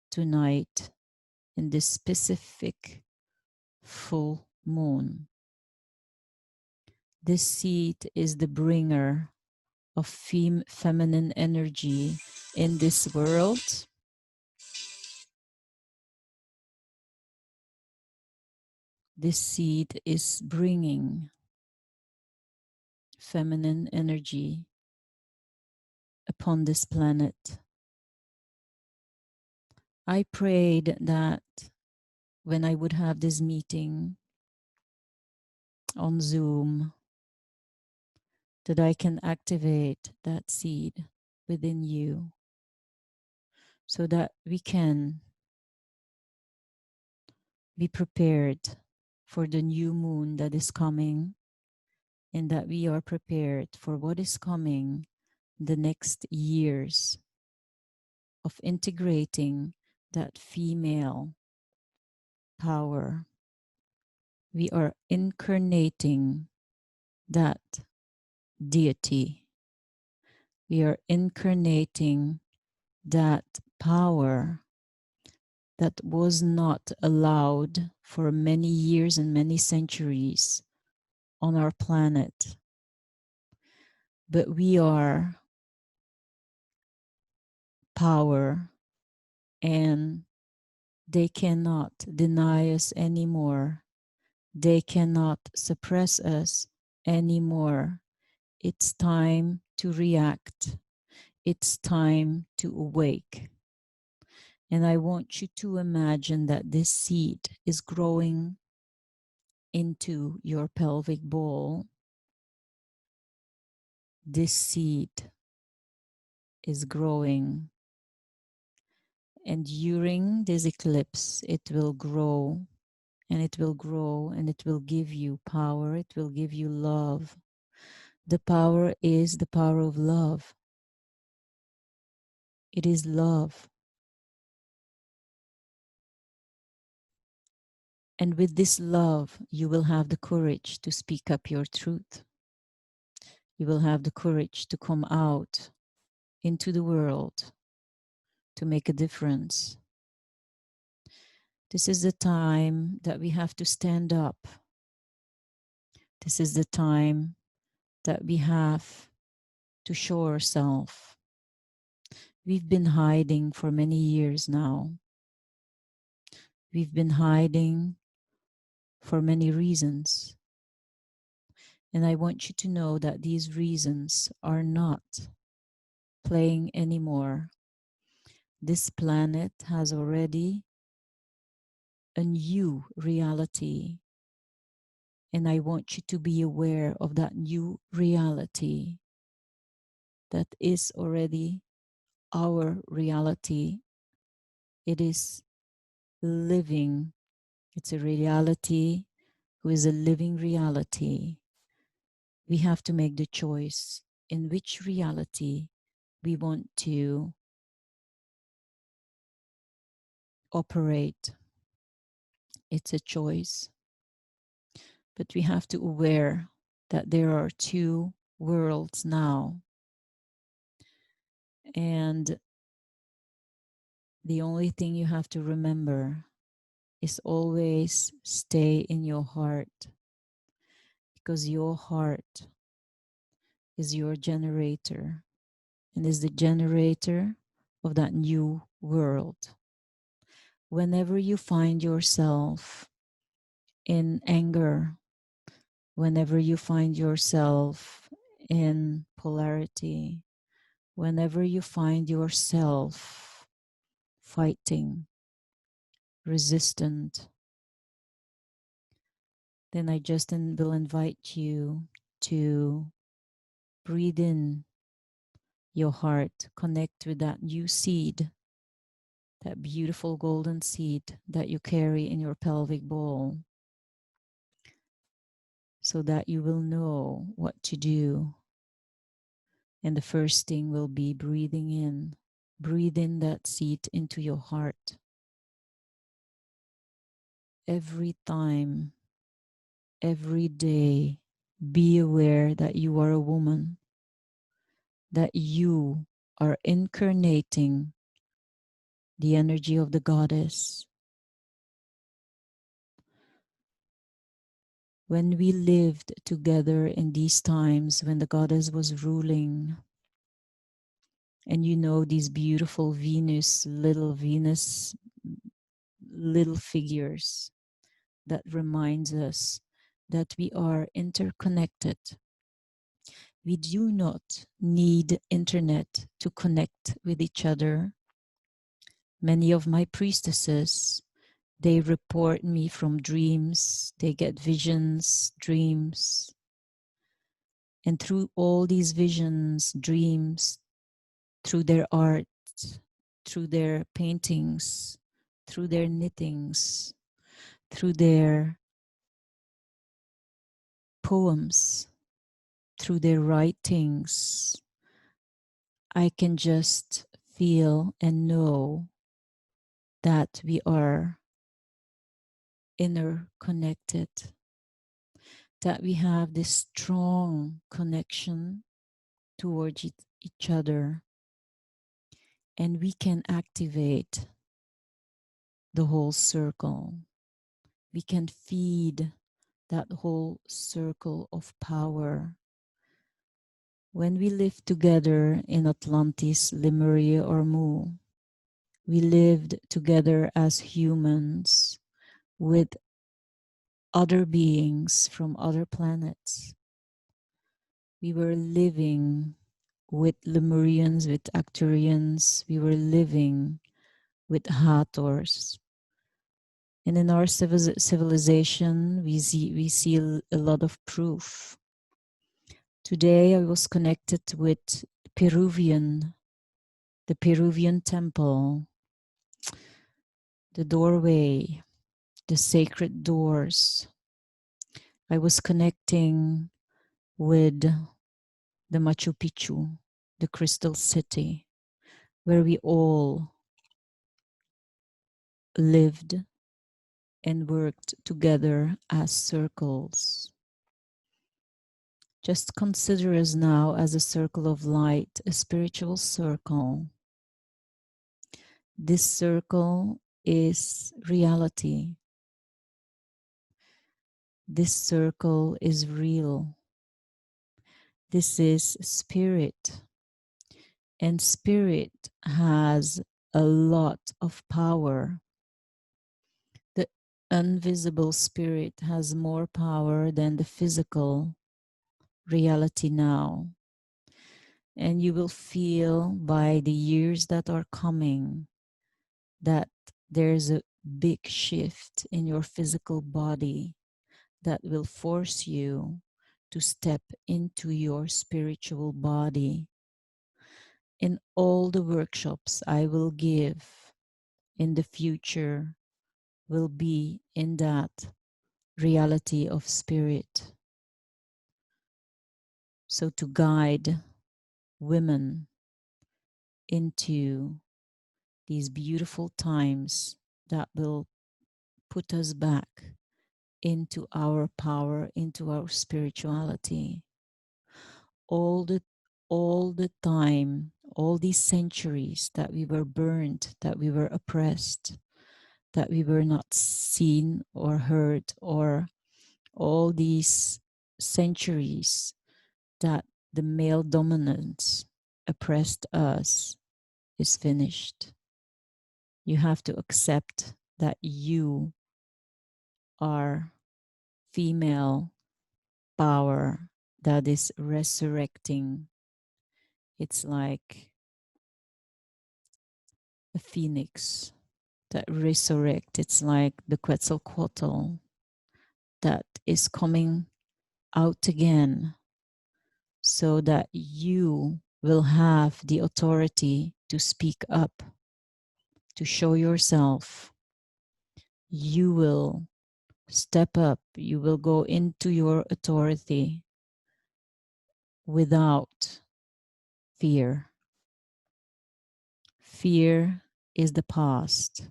tonight in this specific full moon. This seed is the bringer of feminine energy in this world. This seed is bringing feminine energy upon this planet. I prayed that when I would have this meeting on Zoom, that I can activate that seed within you so that we can be prepared for the new moon that is coming, and that we are prepared for what is coming the next years of integrating that female power. We are incarnating that deity. We are incarnating that power that was not allowed for many years and many centuries on our planet. But we are power, and they cannot deny us anymore. They cannot suppress us anymore. It's time to react. It's time to awake. And I want you to imagine that this seed is growing into your pelvic bowl. This seed is growing. And during this eclipse, it will grow, and it will grow, and it will give you power. It will give you love. The power is the power of love. It is love. And with this love, you will have the courage to speak up your truth. You will have the courage to come out into the world to make a difference. This is the time that we have to stand up. This is the time that we have to show ourselves. We've been hiding for many years now. We've been hiding for many reasons. And I want you to know that these reasons are not playing anymore. This planet has already a new reality. And I want you to be aware of that new reality that is already our reality. It is living. It's a reality who is a living reality. We have to make the choice in which reality we want to operate. It's a choice. But we have to aware that there are two worlds now. And the only thing you have to remember is always stay in your heart, because your heart is your generator and is the generator of that new world. Whenever you find yourself in anger, whenever you find yourself in polarity, whenever you find yourself fighting, resistant, then I just will invite you to breathe in your heart, connect with that new seed, that beautiful golden seed that you carry in your pelvic bowl, so that you will know what to do. And the first thing will be breathing in. Breathe in that seed into your heart. Every time, every day, be aware that you are a woman, that you are incarnating the energy of the goddess. When we lived together in these times when the goddess was ruling, and you know these beautiful Venus, little figures that reminds us that we are interconnected. We do not need internet to connect with each other. Many of my priestesses, they report me from dreams, they get visions, dreams. And through all these visions, dreams, through their art, through their paintings, through their knittings, through their poems, through their writings, I can just feel and know that we are interconnected, that we have this strong connection towards each other, and we can activate the whole circle. We can feed that whole circle of power. When we live together in Atlantis, Lemuria, or Mu, we lived together as humans with other beings from other planets. We were living with Lemurians, with Arcturians. We were living with Hathors. And in our civilization, we see a lot of proof. Today, I was connected with the Peruvian temple, the doorway, the sacred doors. I was connecting with the Machu Picchu, the crystal city, where we all lived and worked together as circles. Just consider us now as a circle of light, a spiritual circle. This circle is reality. This circle is real. This is spirit, and spirit has a lot of power. The invisible spirit has more power than the physical reality now. And you will feel by the years that are coming that there's a big shift in your physical body that will force you to step into your spiritual body. In all the workshops I will give in the future will be in that reality of spirit. So to guide women into these beautiful times that will put us back into our power, into our spirituality. All the time, all these centuries that we were burned, that we were oppressed, that we were not seen or heard, or all these centuries that the male dominance oppressed us is finished. You have to accept that you are female power that is resurrecting. It's like a phoenix that resurrect. It's like the Quetzalcoatl that is coming out again, so that you will have the authority to speak up, to show yourself. You will step up. You will go into your authority without fear. Fear is the past.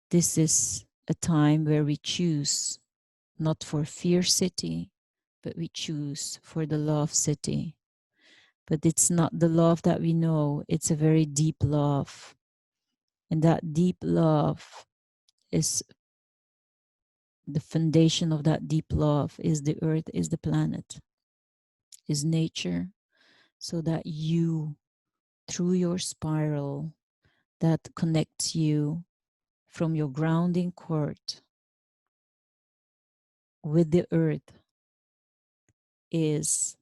This is a time where we choose not for Fear City, but we choose for the Love City. But it's not the love that we know, it's a very deep love. And that deep love is the foundation of that deep love is the earth, is the planet, is nature, so that you, through your spiral that connects you from your grounding cord with the earth, is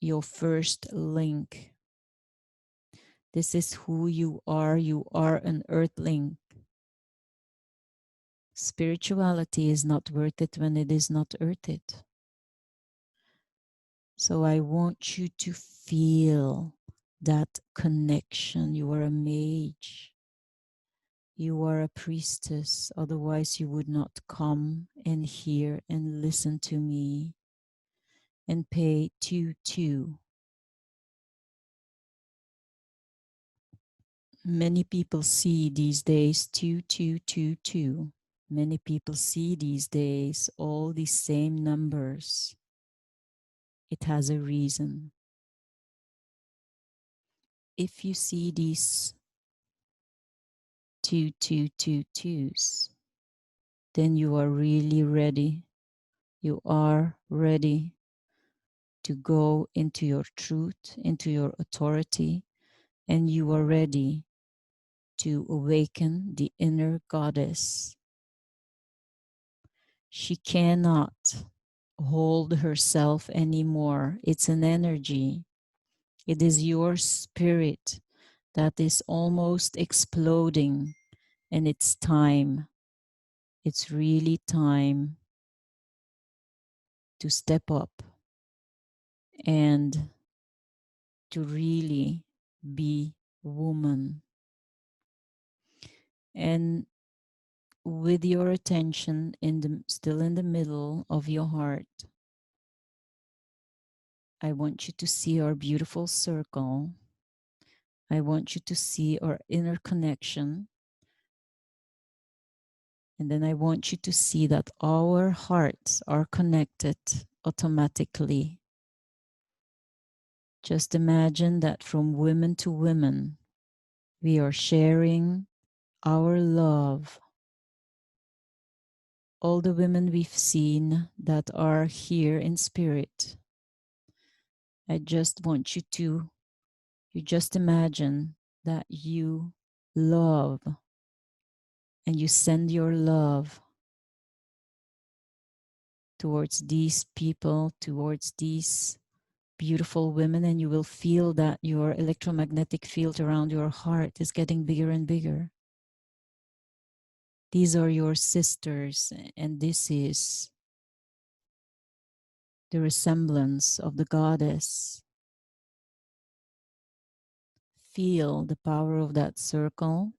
your first link. This is who you are. You are an earthling. Spirituality is not worth it when it is not earthed. So I want you to feel that connection. You are a mage. You are a priestess. Otherwise, you would not come and hear and listen to me and pay 2-2. Many people see these days 2222. Many people see these days all these same numbers. It has a reason. If you see these 2222s, then you are really ready. You are ready to go into your truth, into your authority, and you are ready to awaken the inner goddess. She cannot hold herself anymore. It's an energy. It is your spirit that is almost exploding, and it's time. It's really time to step up and to really be woman. And with your attention still in the middle of your heart, I want you to see our beautiful circle. I want you to see our inner connection. And then I want you to see that our hearts are connected automatically. Just imagine that from women to women, we are sharing our love. All the women we've seen that are here in spirit, I just want you just imagine that you love, and you send your love towards these people, towards these beautiful women, and you will feel that your electromagnetic field around your heart is getting bigger and bigger. These are your sisters, and this is the resemblance of the goddess. Feel the power of that circle.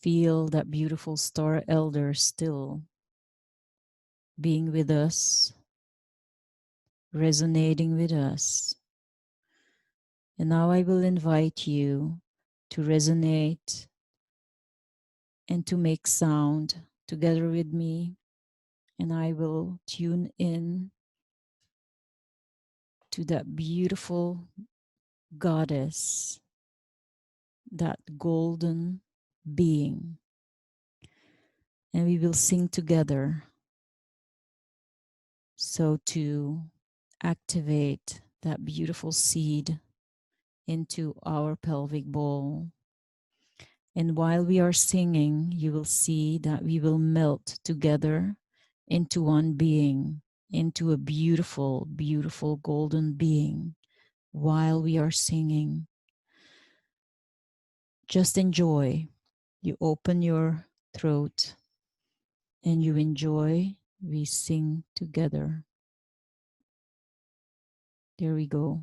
Feel that beautiful star elder still being with us, resonating with us. And now I will invite you to resonate and to make sound together with me. And I will tune in to that beautiful goddess, that golden being. And we will sing together. So to activate that beautiful seed into our pelvic bowl. And while we are singing, you will see that we will melt together into one being, into a beautiful, beautiful golden being while we are singing. Just enjoy. You open your throat and you enjoy. We sing together. There we go.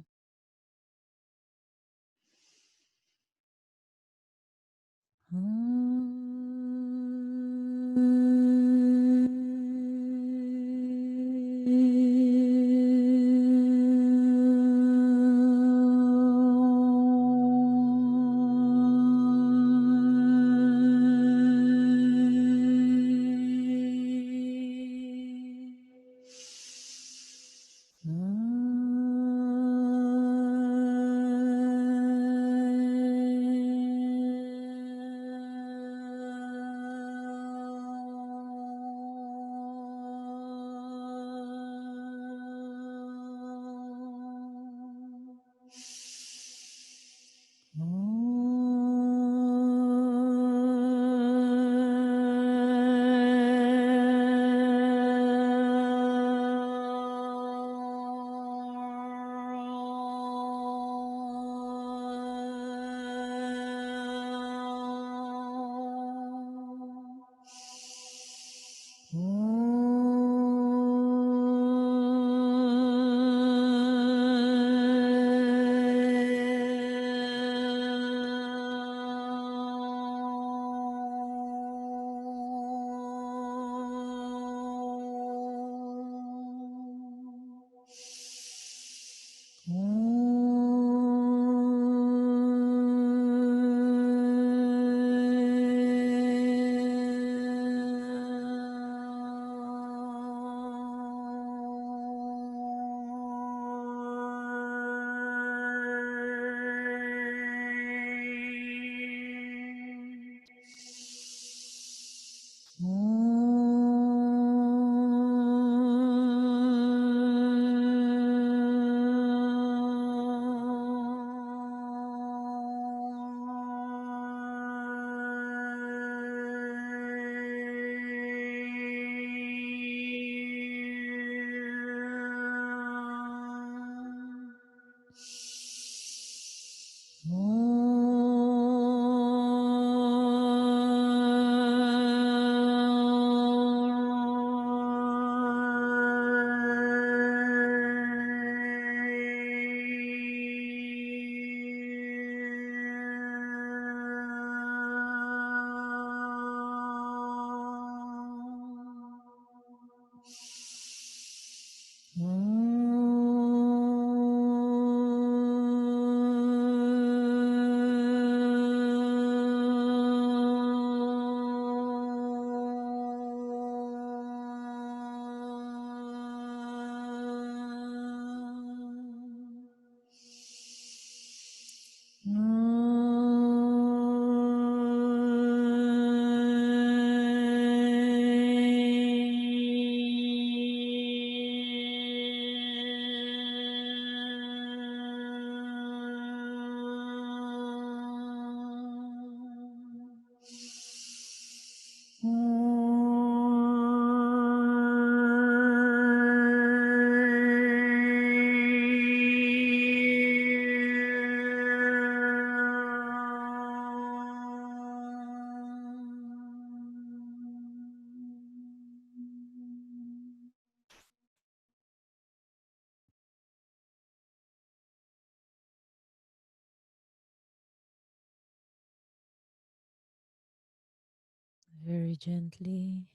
Very gently,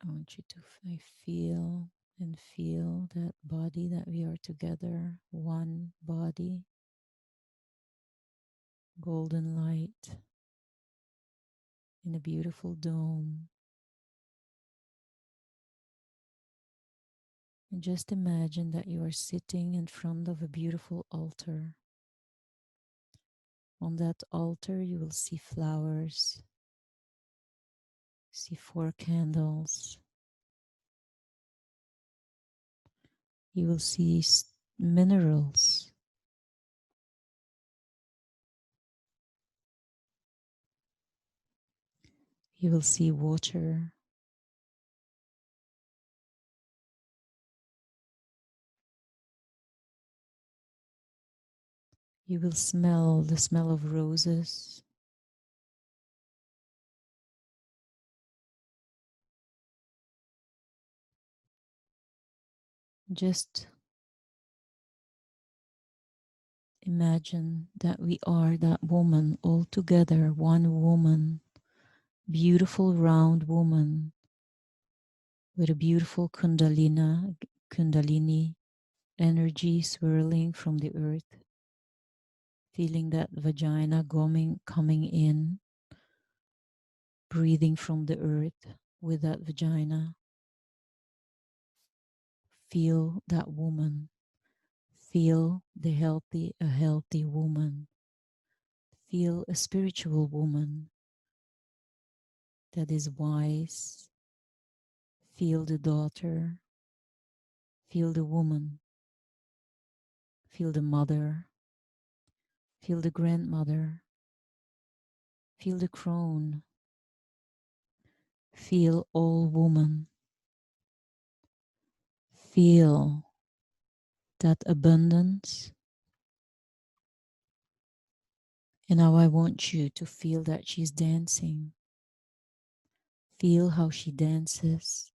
I want you to feel and feel that body, that we are together, one body, golden light in a beautiful dome. And just imagine that you are sitting in front of a beautiful altar. On that altar, you will see flowers, see 4 candles. You will see minerals. You will see water. You will smell the smell of roses. Just imagine that we are that woman all together, one woman, beautiful round woman with a beautiful kundalini energy swirling from the earth, feeling that vagina coming in, breathing from the earth with that vagina. Feel that woman. Feel a healthy woman. Feel a spiritual woman that is wise. Feel the daughter. Feel the woman. Feel the mother. Feel the grandmother. Feel the crone. Feel all woman. Feel that abundance. And now I want you to feel that she's dancing. Feel how she dances.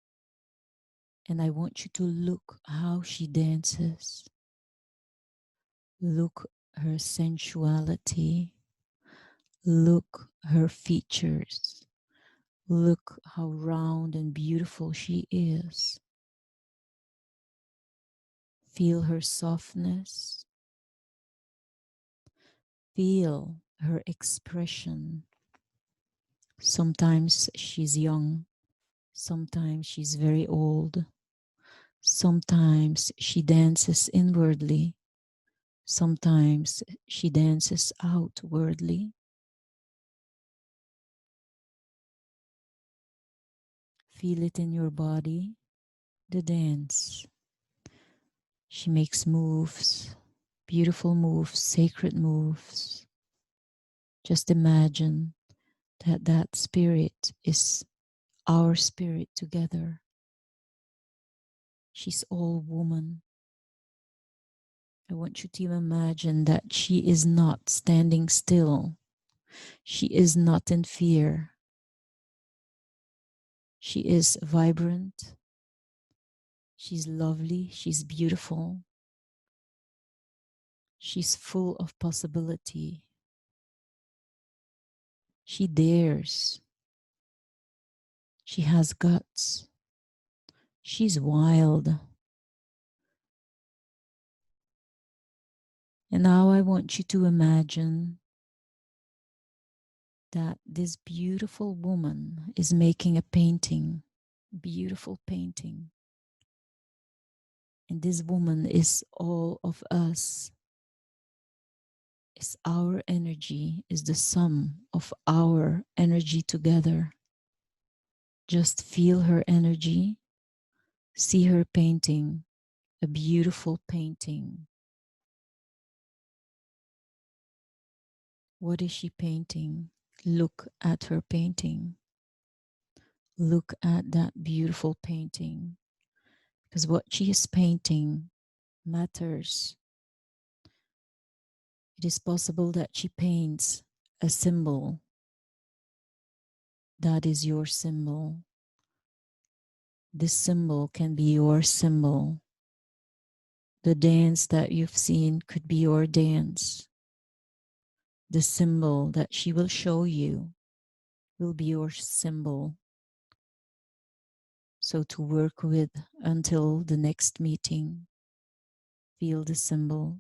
And I want you to look how she dances. Look her sensuality. Look her features. Look how round and beautiful she is. Feel her softness. Feel her expression. Sometimes she's young. Sometimes she's very old. Sometimes she dances inwardly. Sometimes she dances outwardly. Feel it in your body, the dance. She makes moves, beautiful moves, sacred moves. Just imagine that that spirit is our spirit together. She's all woman. I want you to imagine that she is not standing still. She is not in fear. She is vibrant. She's lovely. She's beautiful. She's full of possibility. She dares. She has guts. She's wild. And now I want you to imagine that this beautiful woman is making a painting, beautiful painting. And this woman is all of us. Is our energy, is the sum of our energy together. Just feel her energy. See her painting, a beautiful painting. What is she painting? Look at her painting. Look at that beautiful painting, because what she is painting matters. It is possible that she paints a symbol. That is your symbol. This symbol can be your symbol. The dance that you've seen could be your dance. The symbol that she will show you will be your symbol. So to work with until the next meeting, feel the symbol,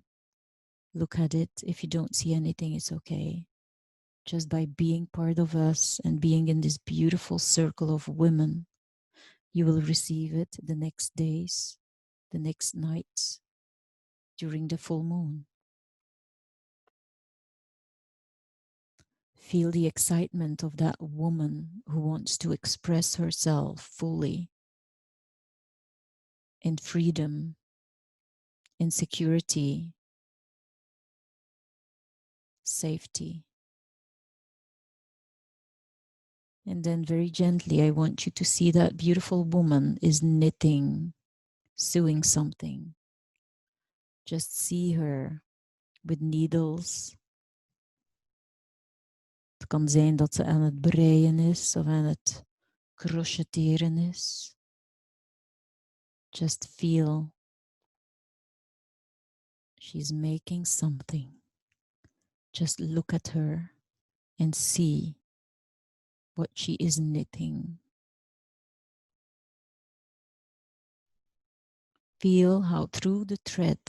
look at it. If you don't see anything, it's okay. Just by being part of us and being in this beautiful circle of women, you will receive it the next days, the next nights, during the full moon. Feel the excitement of that woman who wants to express herself fully in freedom, in security, safety. And then very gently, I want you to see that beautiful woman is knitting, sewing something. Just see her with needles. Het kan zijn dat ze aan het breien is of aan het crocheteren is. Just feel she's making something. Just look at her and see what she is knitting. Feel how through the thread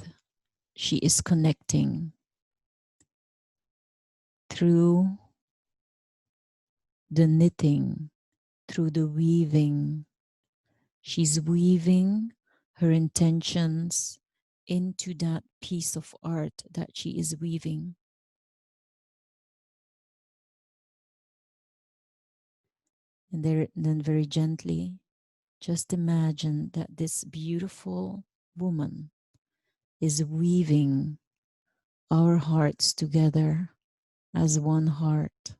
she is connecting, through the knitting, through the weaving. She's weaving her intentions into that piece of art that she is weaving. And then very gently, just imagine that this beautiful woman is weaving our hearts together as one heart.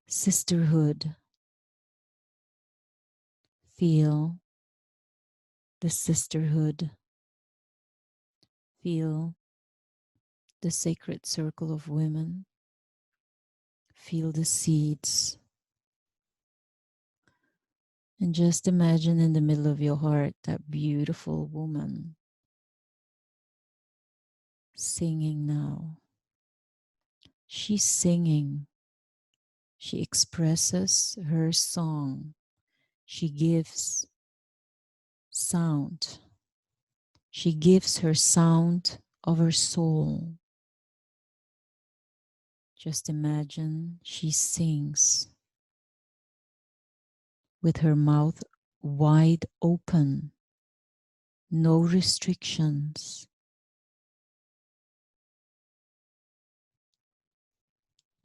Sisterhood. Feel the sisterhood. Feel the sacred circle of women. Feel the seeds. And just imagine in the middle of your heart that beautiful woman singing now. She's singing. She expresses her song. She gives sound. She gives her sound of her soul. Just imagine she sings with her mouth wide open, no restrictions.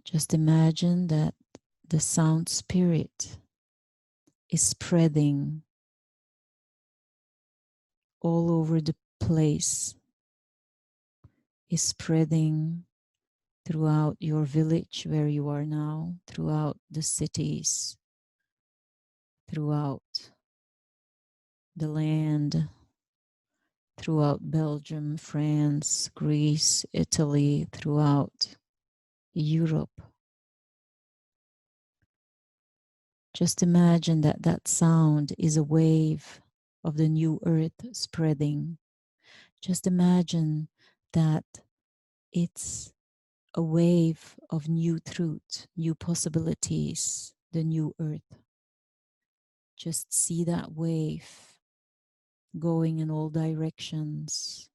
Just imagine that the sound spirit is spreading all over the place, is spreading throughout your village where you are now, throughout the cities, throughout the land, throughout Belgium, France, Greece, Italy, throughout Europe. Just imagine that that sound is a wave of the new earth spreading. Just imagine that it's a wave of new truth, new possibilities, the new earth. Just see that wave going in all directions.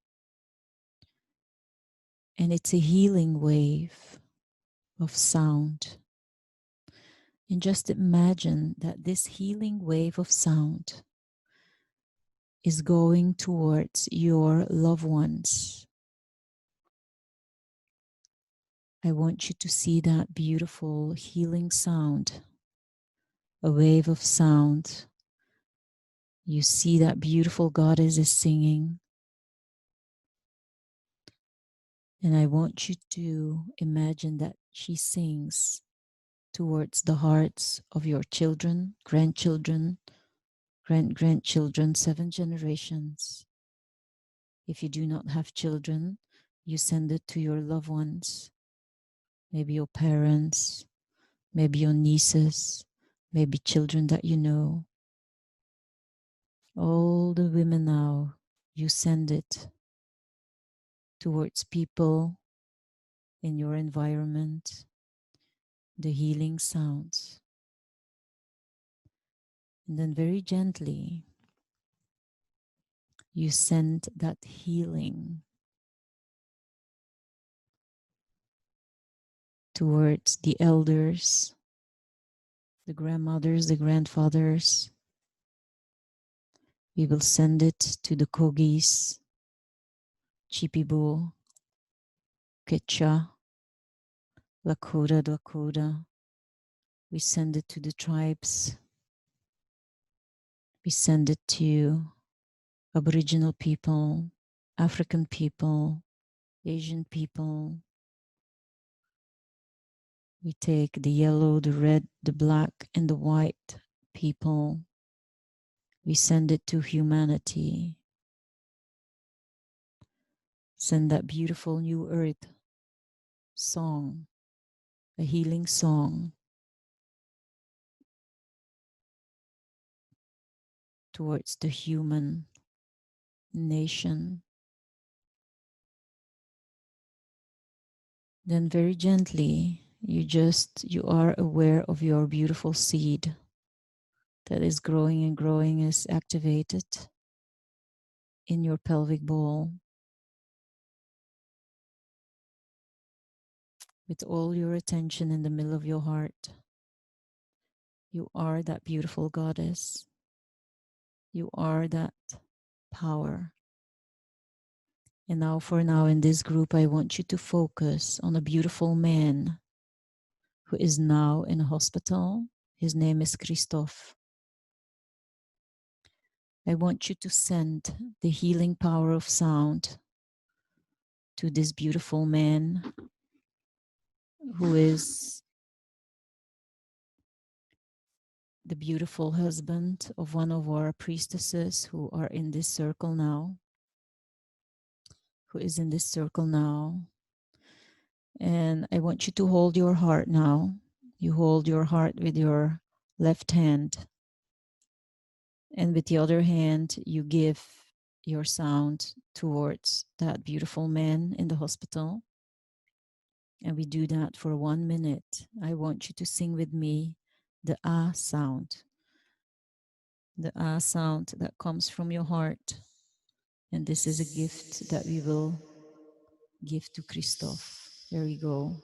And it's a healing wave of sound. And just imagine that this healing wave of sound is going towards your loved ones. I want you to see that beautiful healing sound, a wave of sound. You see that beautiful goddess is singing. And I want you to imagine that she sings towards the hearts of your children, grandchildren, grandchildren, 7 generations. If you do not have children, you send it to your loved ones, maybe your parents, maybe your nieces, maybe children that you know. All the women now, you send it towards people in your environment, the healing sounds. And then very gently, you send that healing towards the elders, the grandmothers, the grandfathers. We will send it to the Kogis, Chipibo, Quechua, Lakota, Dakota. We send it to the tribes. We send it to Aboriginal people, African people, Asian people. We take the yellow, the red, the black, and the white people. We send it to humanity. Send that beautiful new earth song, a healing song towards the human nation. Then very gently, you are aware of your beautiful seed that is growing and growing, is activated in your pelvic bowl with all your attention in the middle of your heart. You are that beautiful goddess. You are that power. And now, for now, in this group, I want you to focus on a beautiful man who is now in a hospital. His name is Christophe. I want you to send the healing power of sound to this beautiful man who is the beautiful husband of one of our priestesses who are in this circle now, who is in this circle now. And I want you to hold your heart now. You hold your heart with your left hand. And with the other hand, you give your sound towards that beautiful man in the hospital. And we do that for 1 minute. I want you to sing with me the ah sound. The ah sound that comes from your heart. And this is a gift that we will give to Christophe. There we go.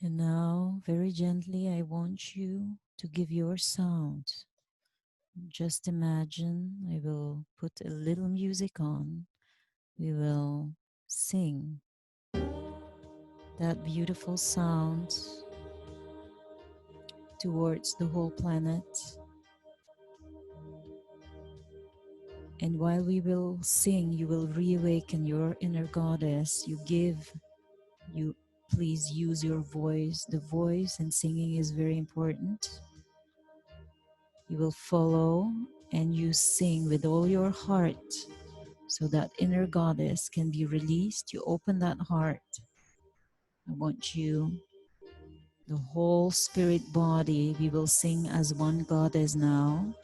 And now, very gently, I want you to give your sound. Just imagine, I will put a little music on. We will sing that beautiful sound towards the whole planet. And while we will sing, you will reawaken your inner goddess. You please use your voice. The voice and singing is very important. You will follow and you sing with all your heart so that inner goddess can be released. You open that heart. I want you, the whole spirit body, we will sing as one goddess now.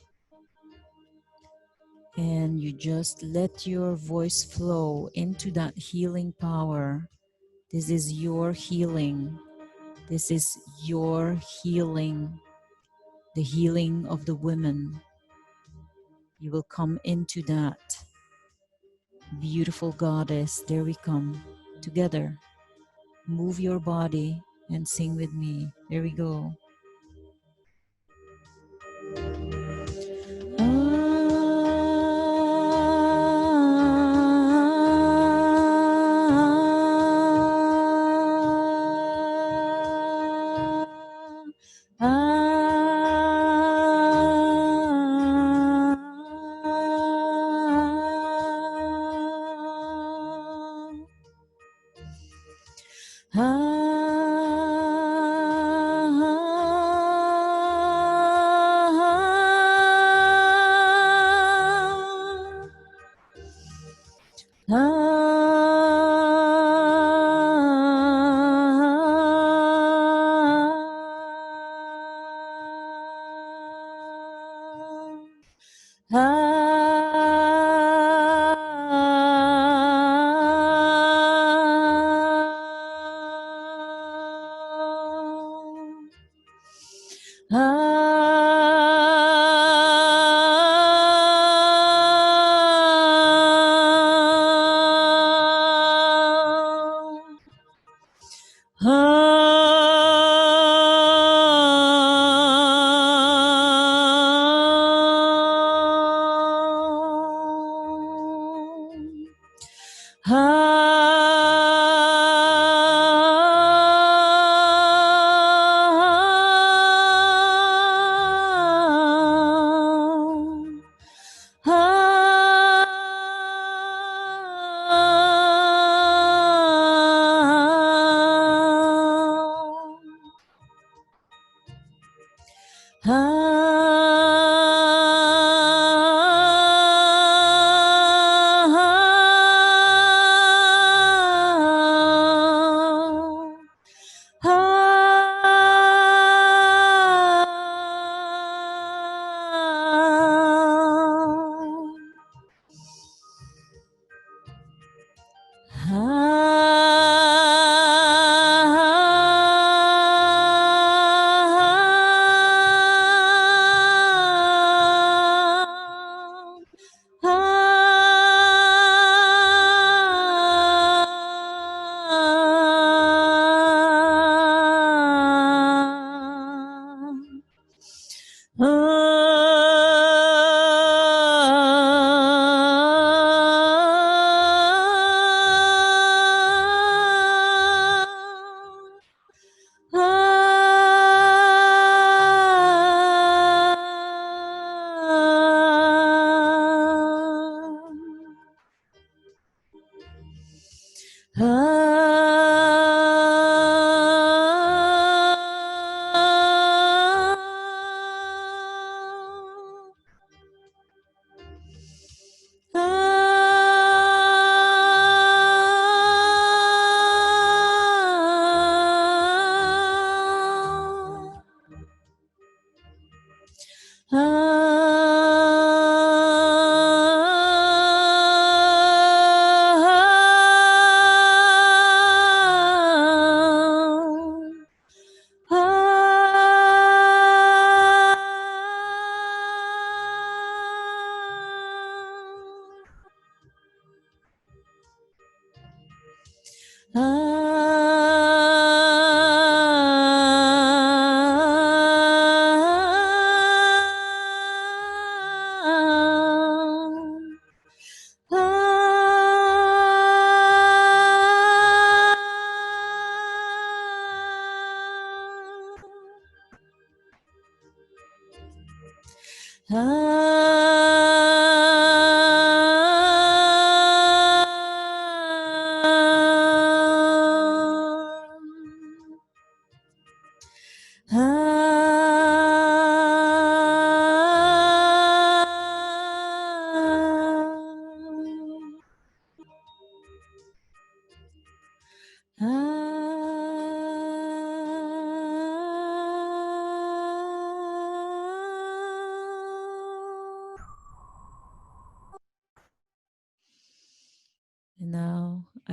And you just let your voice flow into that healing power. This is your healing. This is your healing, the healing of the women. You will come into that beautiful goddess. There we come together. Move your body and sing with me. There we go.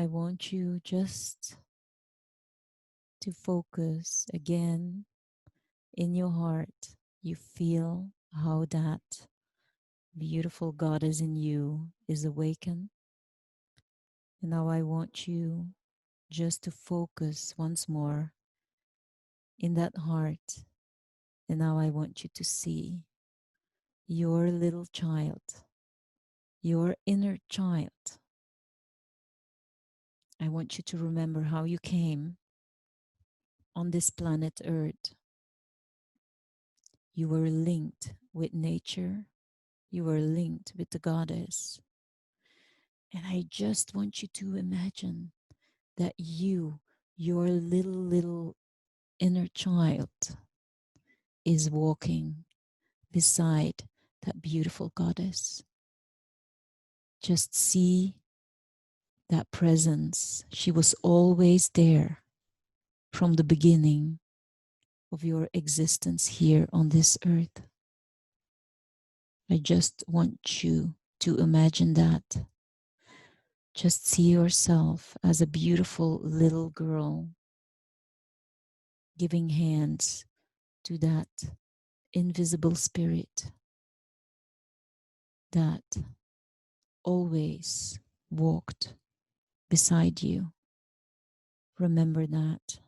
I want you just to focus again in your heart. You feel how that beautiful goddess in you is awakened. And now I want you just to focus once more in that heart. And now I want you to see your little child, your inner child. I want you to remember how you came on this planet Earth. You were linked with nature. You were linked with the goddess. And I just want you to imagine that you, your little inner child, is walking beside that beautiful goddess. Just see that presence. She was always there from the beginning of your existence here on this earth. I just want you to imagine that. Just see yourself as a beautiful little girl giving hands to that invisible spirit that always walked beside you. Remember that.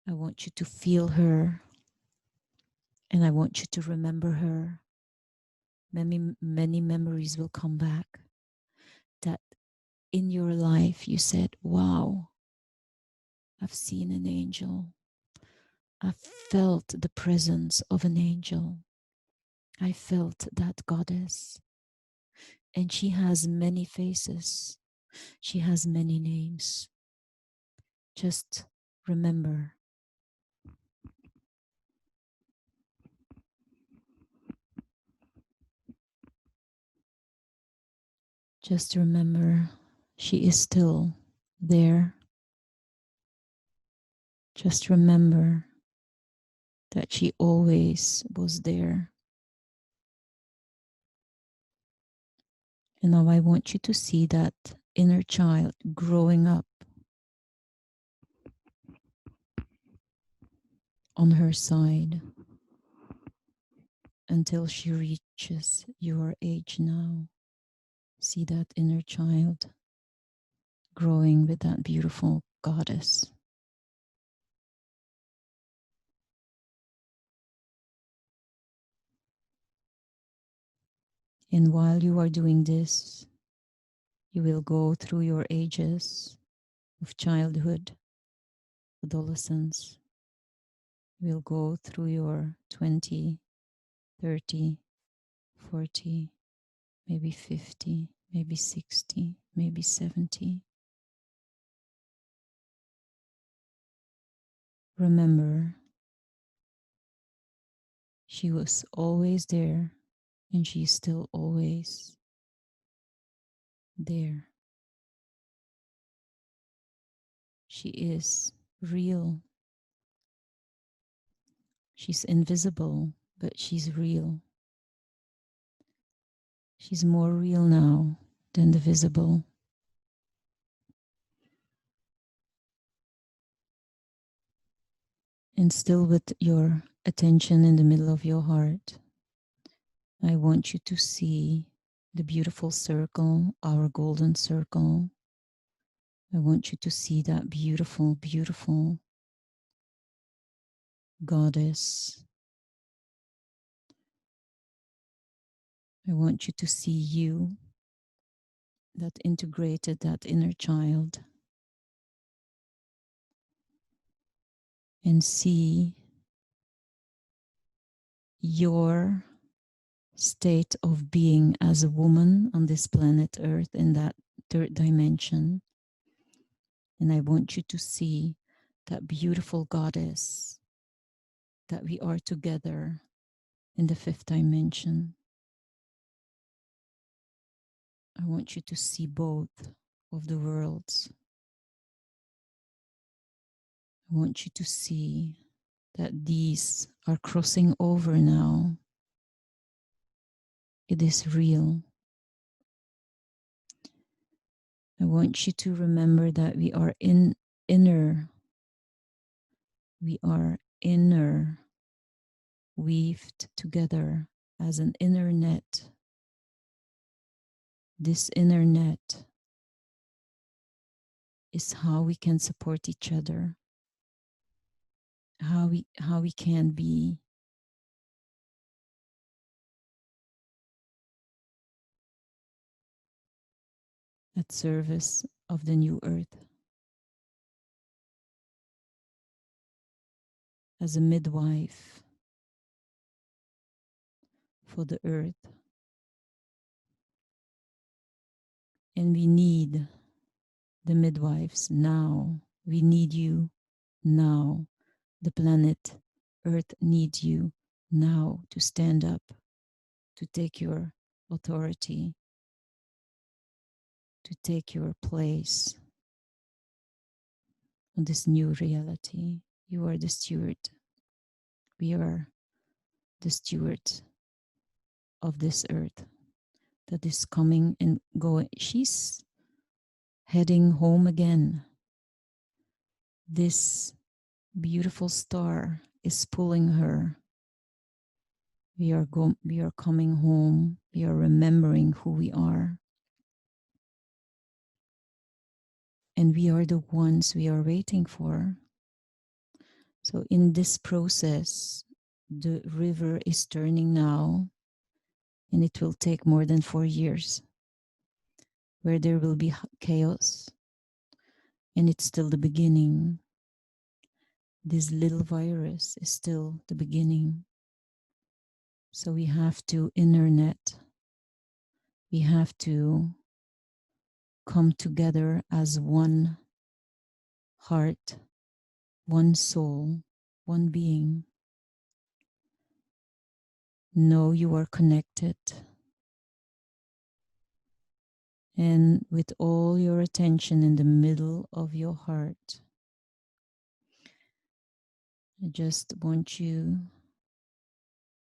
I want you to feel her, and I want you to remember her. Many memories will come back that in your life you said, wow, I've seen an angel. I felt the presence of an angel. I felt that goddess. And she has many faces. She has many names. Just remember. Just remember, she is still there. Just remember that she always was there. And now I want you to see that inner child growing up on her side until she reaches your age now. See that inner child growing with that beautiful goddess. And while you are doing this, you will go through your ages of childhood, adolescence. You will go through your 20, 30, 40, maybe 50, maybe 60, maybe 70. Remember, she was always there, and she's still always there. She is real. She's invisible, but she's real. She's more real now than the visible. And still with your attention in the middle of your heart, I want you to see the beautiful circle, our golden circle. I want you to see that beautiful, beautiful goddess. I want you to see you, that integrated, that inner child, and see your state of being as a woman on this planet Earth in that third dimension. And I want you to see that beautiful goddess that we are together in the fifth dimension. I want you to see both of the worlds. I want you to see that these are crossing over now. It is real. I want you to remember that we are inner. We are inner, weaved together as an inner net. This inner net is how we can support each other, how we can be at service of the new earth, as a midwife for the earth. And we need the midwives now. We need you now. The planet Earth needs you now to stand up, to take your authority, to take your place on this new reality. You are the steward. We are the stewards of this earth that is coming and going. She's heading home again. This beautiful star is pulling her. We are coming home. We are remembering who we are. And we are the ones we are waiting for. So in this process, the river is turning now, and it will take more than 4 years, where there will be chaos, and it's still the beginning. This little virus is still the beginning. So we have to internet. We have to come together as one heart, one soul, one being. Know you are connected. And with all your attention in the middle of your heart, I just want you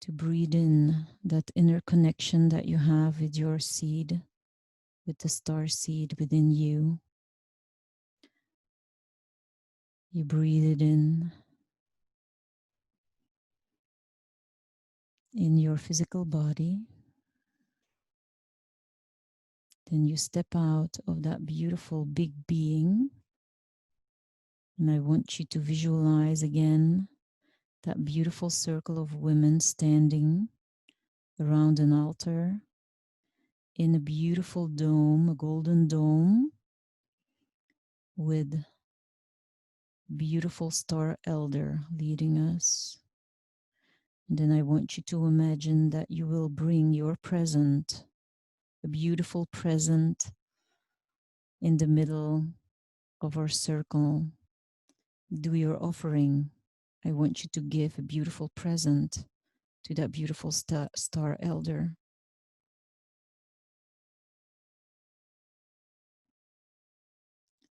to breathe in that inner connection that you have with your seed, with the star seed within you. You breathe it in your physical body. Then you step out of that beautiful big being. And I want you to visualize again that beautiful circle of women standing around an altar in a beautiful dome, a golden dome with beautiful star elder leading us. And then I want you to imagine that you will bring your present, a beautiful present in the middle of our circle. Do your offering. I want you to give a beautiful present to that beautiful star elder.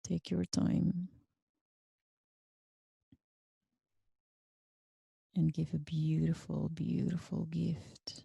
Take your time and give a beautiful, beautiful gift.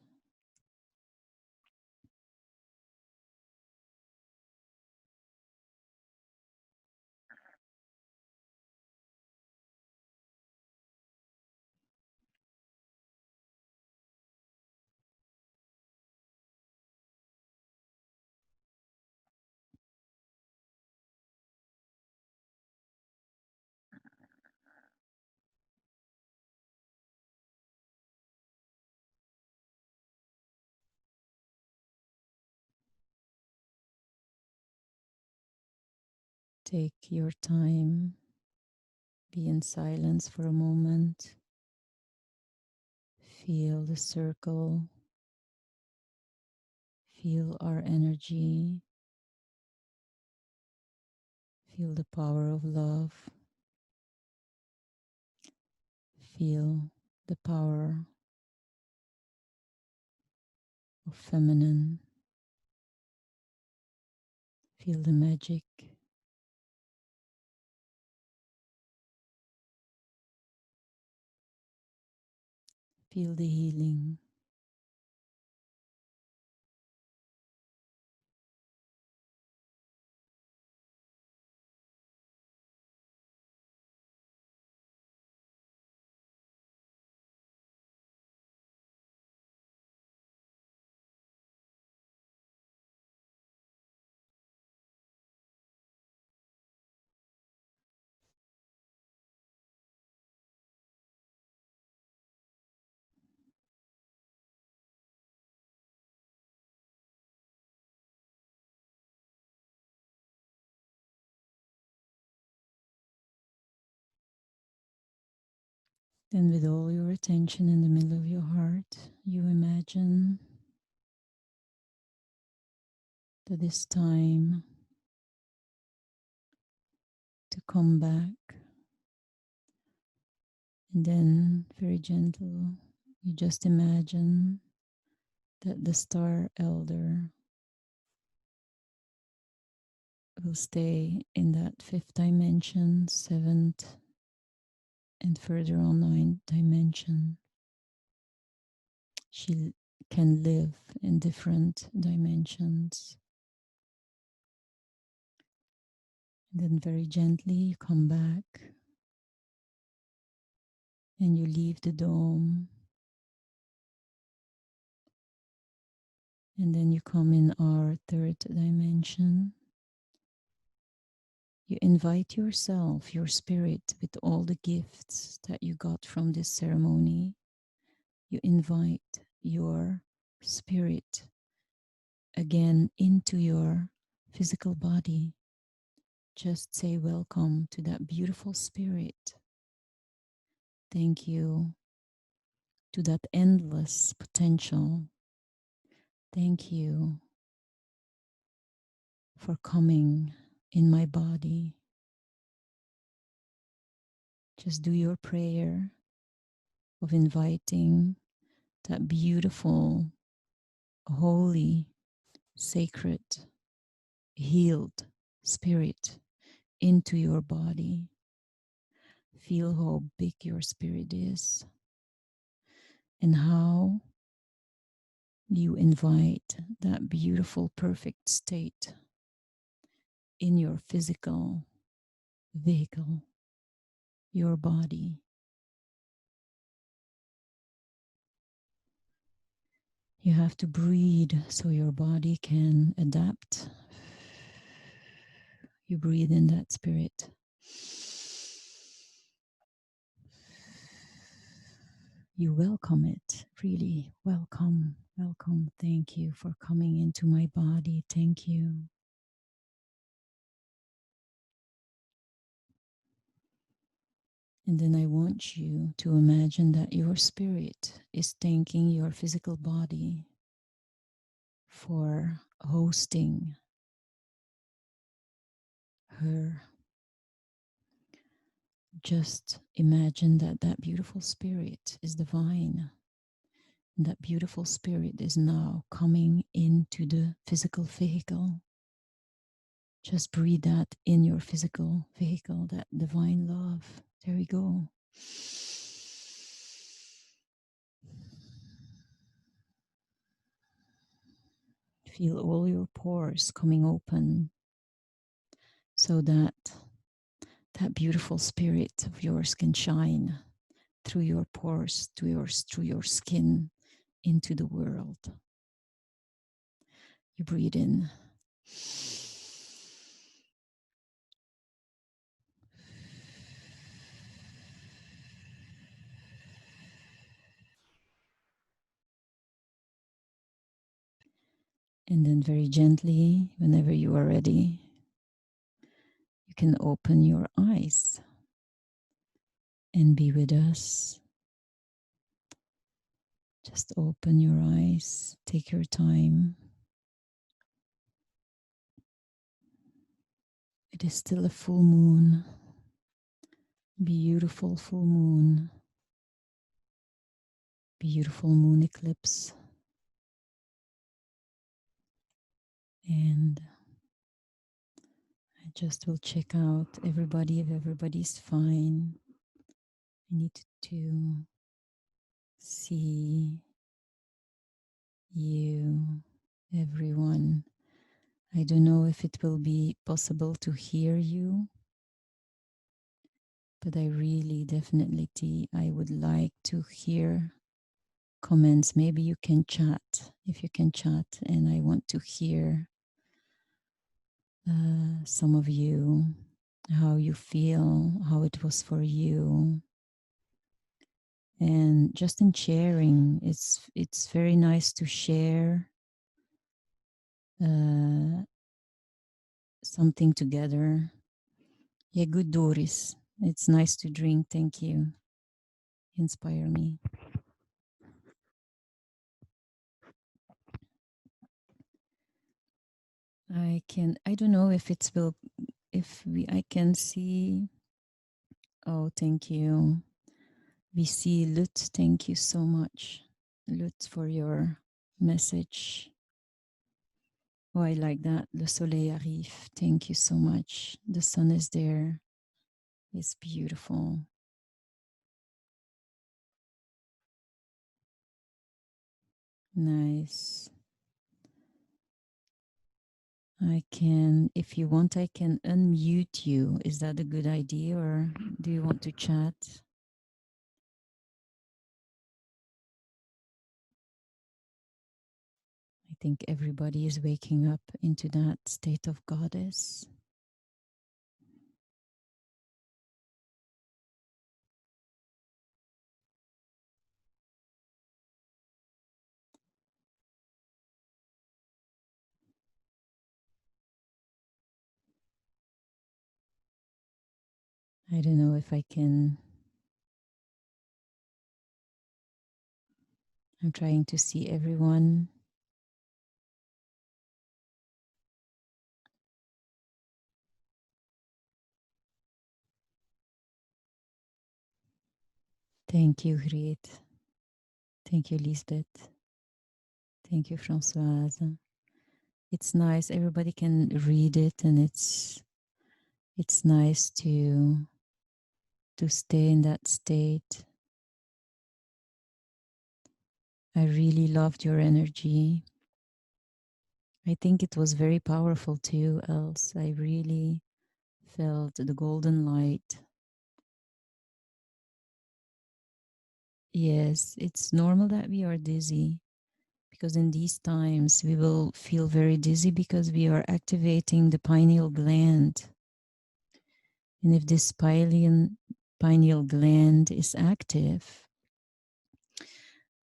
Take your time. Be in silence for a moment. Feel the circle. Feel our energy. Feel the power of love. Feel the power of feminine. Feel the magic. Feel the healing. Then with all your attention in the middle of your heart, you imagine that it's time to come back. And then very gentle, you just imagine that the star elder will stay in that fifth dimension, seventh, and further on ninth dimension. She can live in different dimensions. And then very gently you come back and you leave the dome. And then you come in our third dimension. You invite yourself, your spirit, with all the gifts that you got from this ceremony. You invite your spirit again into your physical body. Just say welcome to that beautiful spirit. Thank you to that endless potential. Thank you for coming in my body. Just do your prayer of inviting that beautiful, holy, sacred, healed spirit into your body. Feel how big your spirit is and how you invite that beautiful, perfect state in your physical vehicle, your body. You have to breathe so your body can adapt. You breathe in that spirit. You welcome it, really welcome, welcome. Thank you for coming into my body. Thank you. And then I want you to imagine that your spirit is thanking your physical body for hosting her. Just imagine that that beautiful spirit is divine. And that beautiful spirit is now coming into the physical vehicle. Just breathe that in your physical vehicle, that divine love. There we go. Feel all your pores coming open so that that beautiful spirit of yours can shine through your pores, through your skin into the world. You breathe in. And then very gently, whenever you are ready, you can open your eyes and be with us. Just open your eyes, take your time. It is still a full moon, beautiful full moon, beautiful moon eclipse. And I just will check out everybody if everybody's fine. I need to see you, everyone. I don't know if it will be possible to hear you, but I really definitely, I would like to hear comments. Maybe you can chat, if you can chat, and I want to hear some of you, how you feel, how it was for you. And just in sharing, it's very nice to share something together. Yeah, good Doris. It's nice to drink. Thank you. Inspire me. I don't know if it's will, I can see. Oh, thank you. We see Lut. Thank you so much, Lut, for your message. Oh, I like that. Le soleil arrive. Thank you so much. The sun is there. It's beautiful. Nice. I can, if you want, I can unmute you. Is that a good idea, or do you want to chat? I think everybody is waking up into that state of goddess. I don't know if I can. I'm trying to see everyone. Thank you, Greet. Thank you, Lisbeth. Thank you, Françoise. It's nice. Everybody can read it, and it's nice to stay in that state. I really loved your energy. I think it was very powerful too, else I really felt the golden light. Yes, it's normal that we are dizzy, because in these times we will feel very dizzy because we are activating the pineal gland. And if this pineal gland is active,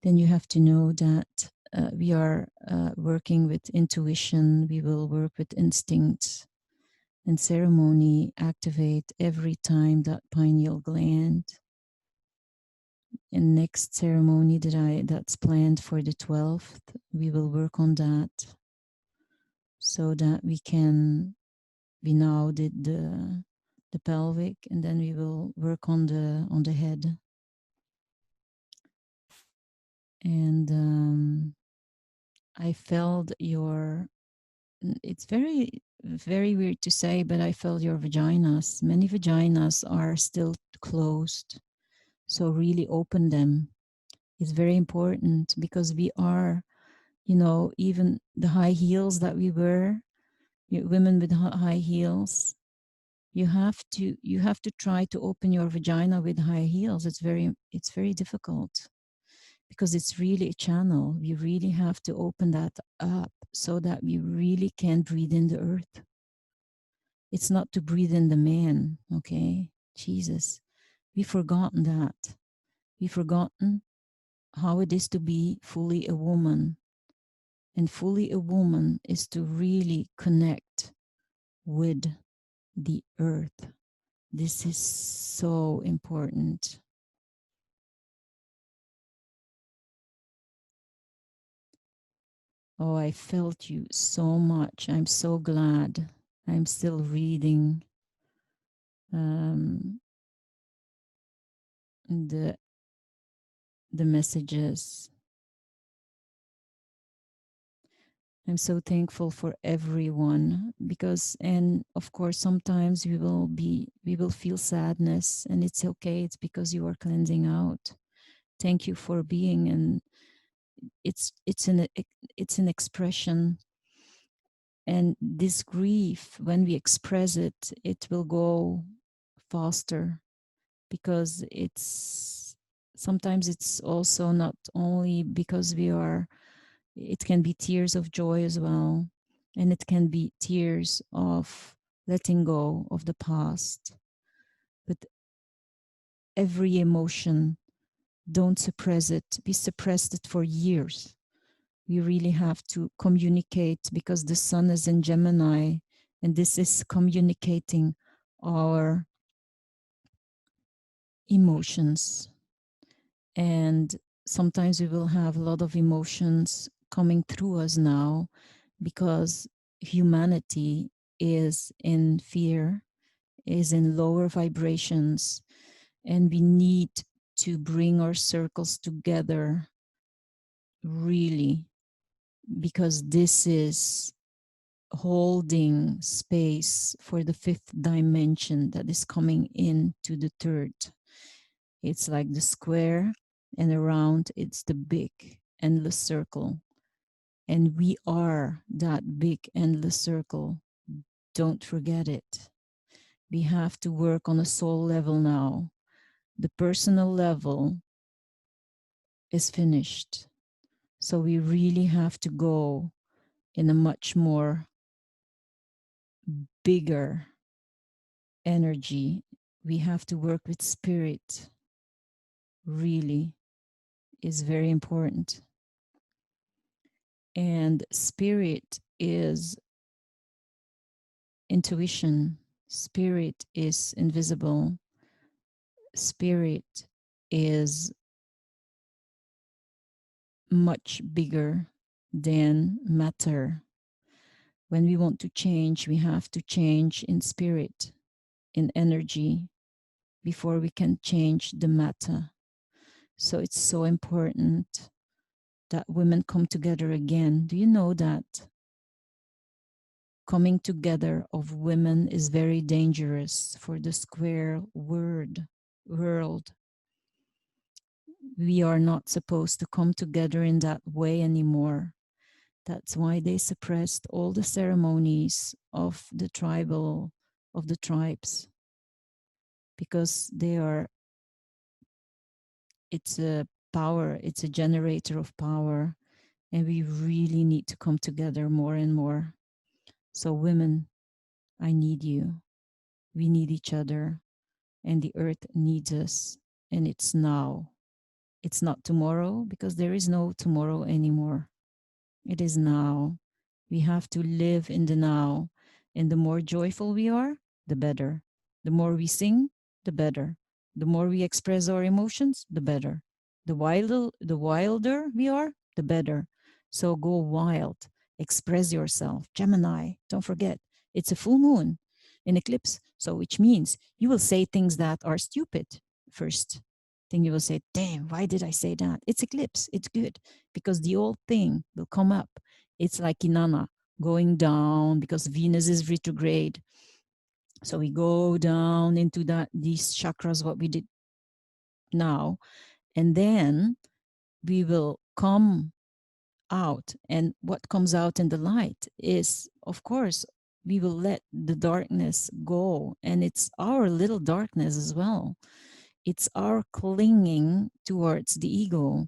then you have to know that we are working with intuition, we will work with instinct, and ceremony activate every time that pineal gland. And next ceremony that's planned for the 12th, we will work on that, so that we now did the pelvic, and then we will work on the head. And I felt it's very, very weird to say, but I felt your vaginas. Many vaginas are still closed. So really open them. It's very important, because we are, even the high heels that we wear, women with high heels, you have to try to open your vagina with high heels. It's very difficult, because it's really a channel. We really have to open that up, so that we really can breathe in the earth. It's not to breathe in the man, okay? Jesus. We've forgotten that. We've forgotten how it is to be fully a woman. And fully a woman is to really connect with the earth. This is so important. Oh, I felt you so much. I'm so glad. I'm still reading the messages. I'm so thankful for everyone, because, and of course, sometimes we will feel sadness, and it's okay. It's because you are cleansing out. Thank you for being, and it's an expression. And this grief, when we express it, it will go faster, because sometimes it's also not only because it can be tears of joy as well, and it can be tears of letting go of the past. But every emotion, don't suppress it. We suppressed it for years. We really have to communicate, because the sun is in Gemini, and this is communicating our emotions. And sometimes we will have a lot of emotions coming through us now because humanity is in fear, is in lower vibrations, and we need to bring our circles together really, because this is holding space for the fifth dimension that is coming into the third. It's like the square, and around it's the big endless circle. And we are that big endless circle. Don't forget it. We have to work on a soul level now. The personal level is finished. So we really have to go in a much more bigger energy. We have to work with spirit, really is very important. And spirit is intuition, spirit is invisible, spirit is much bigger than matter. When we want to change, we have to change in spirit, in energy, before we can change the matter. So it's so important that women come together again. Do you know that coming together of women is very dangerous for the square world? We are not supposed to come together in that way anymore. That's why they suppressed all the ceremonies of the tribes, because it's a power, it's a generator of power, and we really need to come together more and more. So women, I need you. We need each other, and the earth needs us, and it's now. It's not tomorrow, because there is no tomorrow anymore. It is now. We have to live in the now. And the more joyful we are, the better. The more we sing, the better. The more we express our emotions, the better. The wilder we are, the better. So go wild. Express yourself. Gemini, don't forget, it's a full moon in eclipse. So which means you will say things that are stupid first. Thing you will say, damn, why did I say that? It's eclipse. It's good because the old thing will come up. It's like Inanna going down because Venus is retrograde. So we go down into these chakras, what we did now, and then we will come out. And what comes out in the light is, of course, we will let the darkness go. And it's our little darkness as well. It's our clinging towards the ego.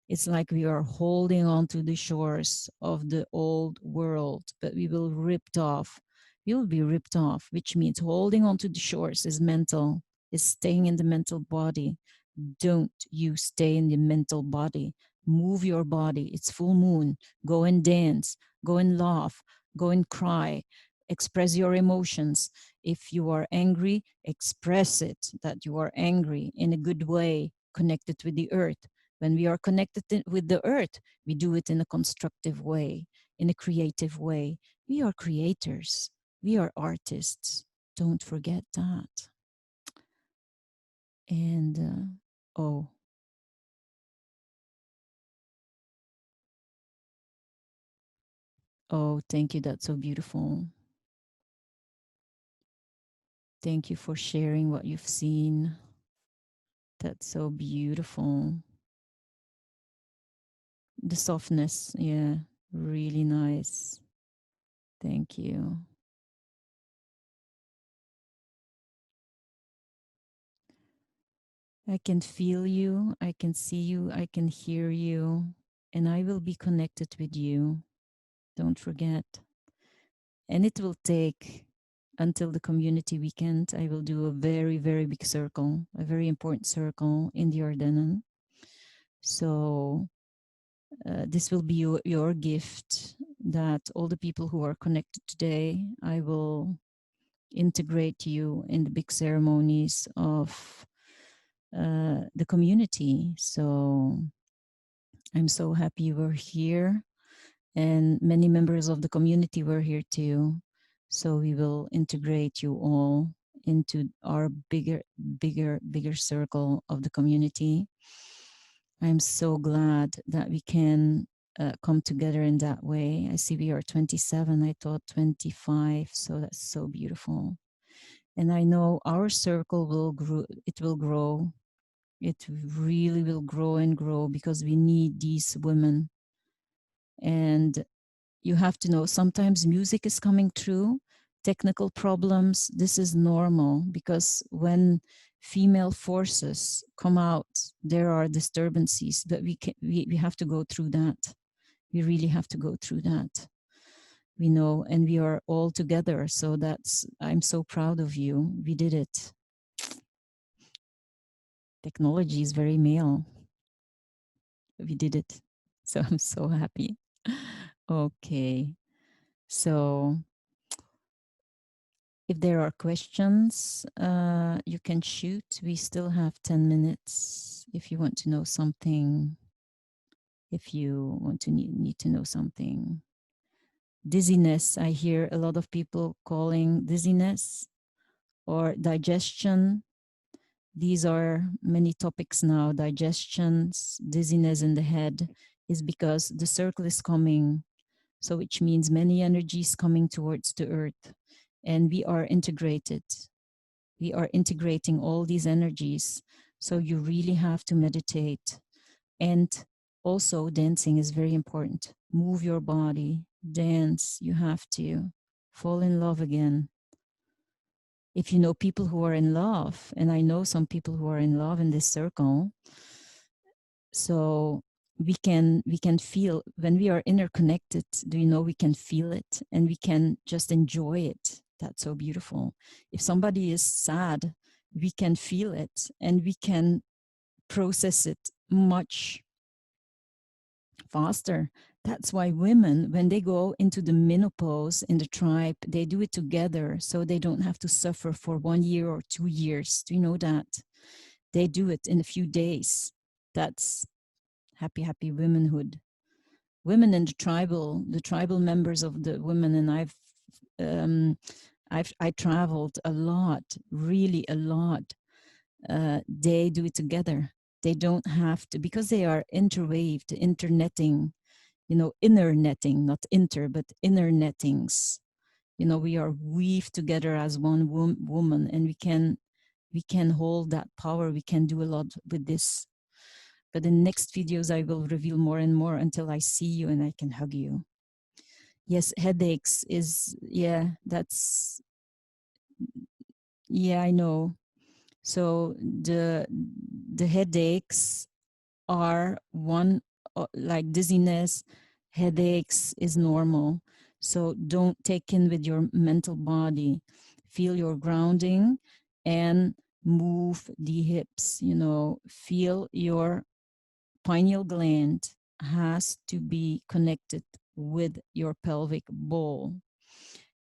It's like we are holding on to the shores of the old world, but we will ripped off. We will be ripped off, which means holding on to the shores is mental, is staying in the mental body. Don't you stay in the mental body. Move your body. It's full moon. Go and dance. Go and laugh. Go and cry. Express your emotions. If you are angry, express it that you are angry in a good way, connected with the earth. When we are connected with the earth, we do it in a constructive way, in a creative way. We are creators. We are artists. Don't forget that. And oh, oh, thank you. That's so beautiful. Thank you for sharing what you've seen. That's so beautiful. The softness, yeah, really nice. Thank you. I can feel you, I can see you, I can hear you, and I will be connected with you. Don't forget. And it will take until the community weekend. I will do a very, very big circle, a very important circle in the Ardennen. So this will be your gift, that all the people who are connected today, I will integrate you in the big ceremonies of the community. So I'm so happy you were here, and many members of the community were here too. So we will integrate you all into our bigger circle of the community. I'm so glad that we can come together in that way. I see we are 27, I thought 25, so that's so beautiful. And I know our circle will grow, it will grow. It really will grow and grow because we need these women. And you have to know sometimes music is coming through, technical problems. This is normal because when female forces come out, there are disturbances, but we have to go through that. We really have to go through that. We know, and we are all together. So I'm so proud of you. We did it. Technology is very male. We did it. So I'm so happy. Okay. So if there are questions, you can shoot. We still have 10 minutes if you want to know something. If you want to need to know something. Dizziness, I hear a lot of people calling dizziness or digestion. These are many topics now. Digestions, dizziness in the head is because the circle is coming. So which means many energies coming towards the earth, and we are integrated. We are integrating all these energies. So you really have to meditate. And also dancing is very important. Move your body, dance. You have to fall in love again. If you know people who are in love, and I know some people who are in love in this circle, so we can feel when we are interconnected. Do you know we can feel it and we can just enjoy it? That's so beautiful. If somebody is sad, we can feel it and we can process it much faster. That's why women, when they go into the menopause in the tribe, they do it together so they don't have to suffer for 1 year or 2 years. Do you know that? They do it in a few days. That's happy womanhood. Women in the tribal members of the women, and I traveled a lot, really a lot. They do it together. They don't have to, because they are interwaved, internetting, inner netting, not inter, but inner nettings. We are weaved together as one woman, and we can hold that power. We can do a lot with this. But in next videos, I will reveal more and more until I see you and I can hug you. Yes, headaches is, yeah, I know. So the headaches are one, like dizziness, headaches is normal. So don't take in with your mental body. Feel your grounding and move the hips, feel your pineal gland has to be connected with your pelvic bowl.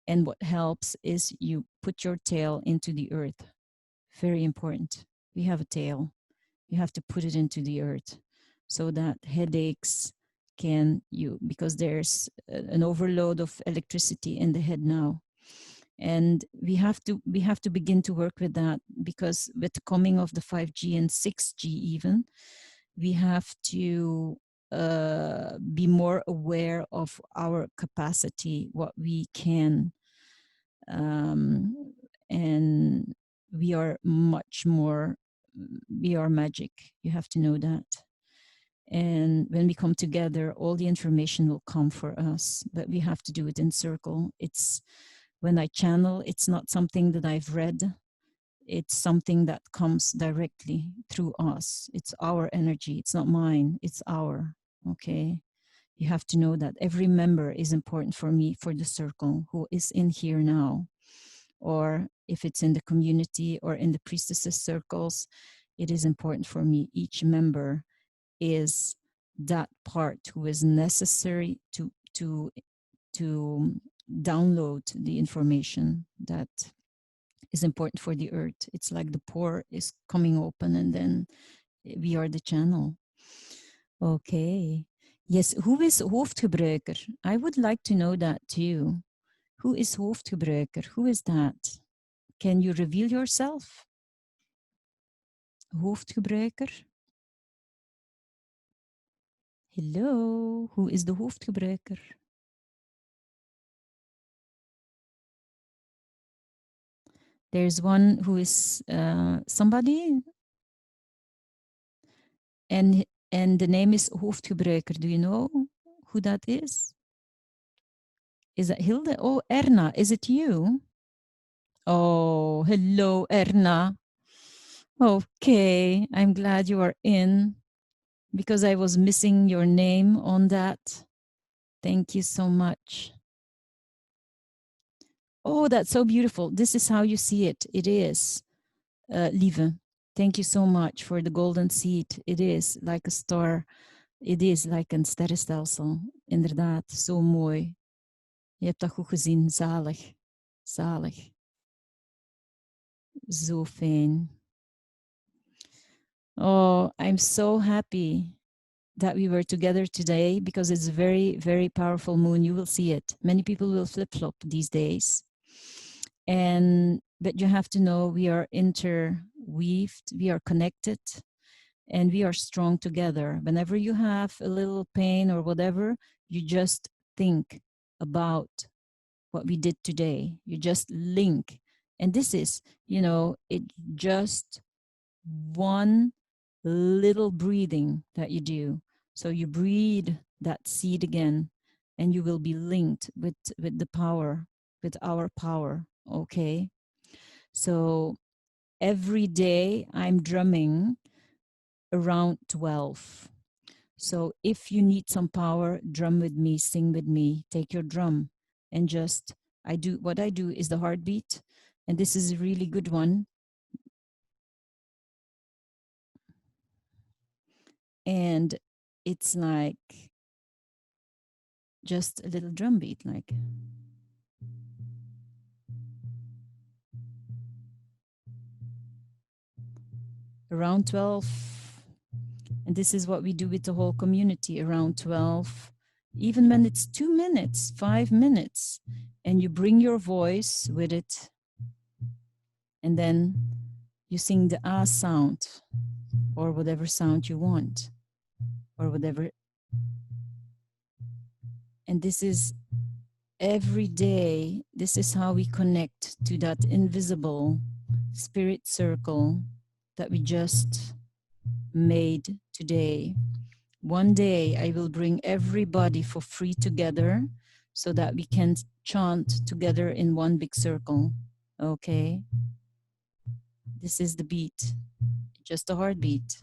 And what helps is you put your tail into the earth. Very important. We have a tail. You have to put it into the earth so that headaches because there's an overload of electricity in the head now. And we have to begin to work with that, because with the coming of the 5G and 6G even, we have to be more aware of our capacity, what we can, and we are much more, we are magic. You have to know that. And when we come together, all the information will come for us, but we have to do it in circle. It's when I channel, it's not something that I've read. It's something that comes directly through us. It's our energy. It's not mine. It's our. Okay. You have to know that every member is important for me, for the circle, who is in here now. Or if it's in the community or in the priestesses circles, it is important for me. Each member is that part who is necessary to download the information that is important for the earth. It's like the pore is coming open and then we are the channel. Okay. Yes, who is hoofdgebruiker? I would like to know that too. Who is hoofdgebruiker? Who is that? Can you reveal yourself? Hoofdgebruiker? Hello, who is the hoofdgebruiker? There's one who is somebody, and the name is hoofdgebruiker. Do you know who that is? Is that Hilde? Oh, Erna, is it you? Oh, hello, Erna. Okay, I'm glad you are in because I was missing your name on that. Thank you so much. Oh, that's so beautiful. This is how you see it. It is, Lieve. Thank you so much for the golden seed. It is like a star. It is like een sterrenstelsel. Inderdaad, zo mooi. Je hebt dat goed gezien. Zalig. Zalig. Zo fijn. Oh, I'm so happy that we were together today because it's a very, very powerful moon. You will see it. Many people will flip-flop these days. But you have to know we are interweaved, we are connected, and we are strong together. Whenever you have a little pain or whatever, you just think about what we did today. You just link. And this is, it just one little breathing that you do. So you breathe that seed again, and you will be linked with the power, with our power. Okay. So every day I'm drumming around 12. So if you need some power, drum with me, sing with me, take your drum and just, what I do is the heartbeat. And this is a really good one. And it's like just a little drum beat, like. Around 12. And this is what we do with the whole community around 12. Even when it's 2 minutes, 5 minutes, and you bring your voice with it, and then you sing the ah sound, or whatever sound you want, or whatever. And this is every day. This is how we connect to that invisible spirit circle that we just made today. One day I will bring everybody for free together so that we can chant together in one big circle. Okay? This is the beat, just a heartbeat.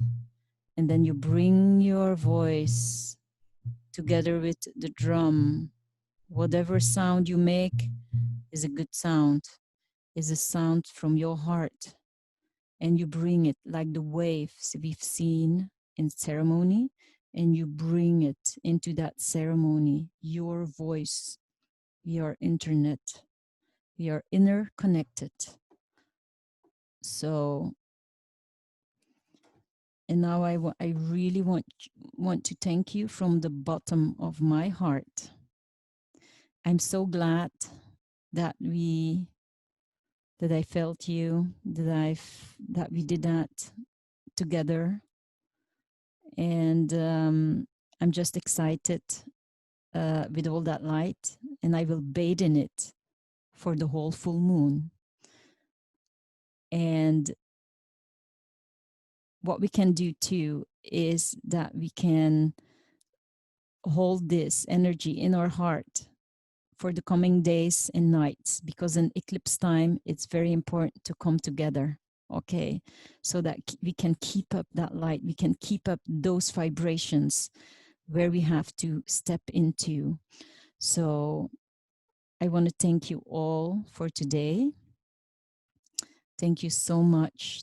And then you bring your voice together with the drum. Whatever sound you make is a good sound, is a sound from your heart. And you bring it like the waves we've seen in ceremony, and you bring it into that ceremony, your voice. We are internet. We are interconnected. So, and now I really want to thank you from the bottom of my heart. I'm so glad that I felt you, that we did that together. And I'm just excited with all that light, and I will bathe in it for the whole full moon. And what we can do too is that we can hold this energy in our heart for the coming days and nights, because in eclipse time, it's very important to come together. Okay, so that we can keep up that light, we can keep up those vibrations where we have to step into. So I want to thank you all for today. Thank you so much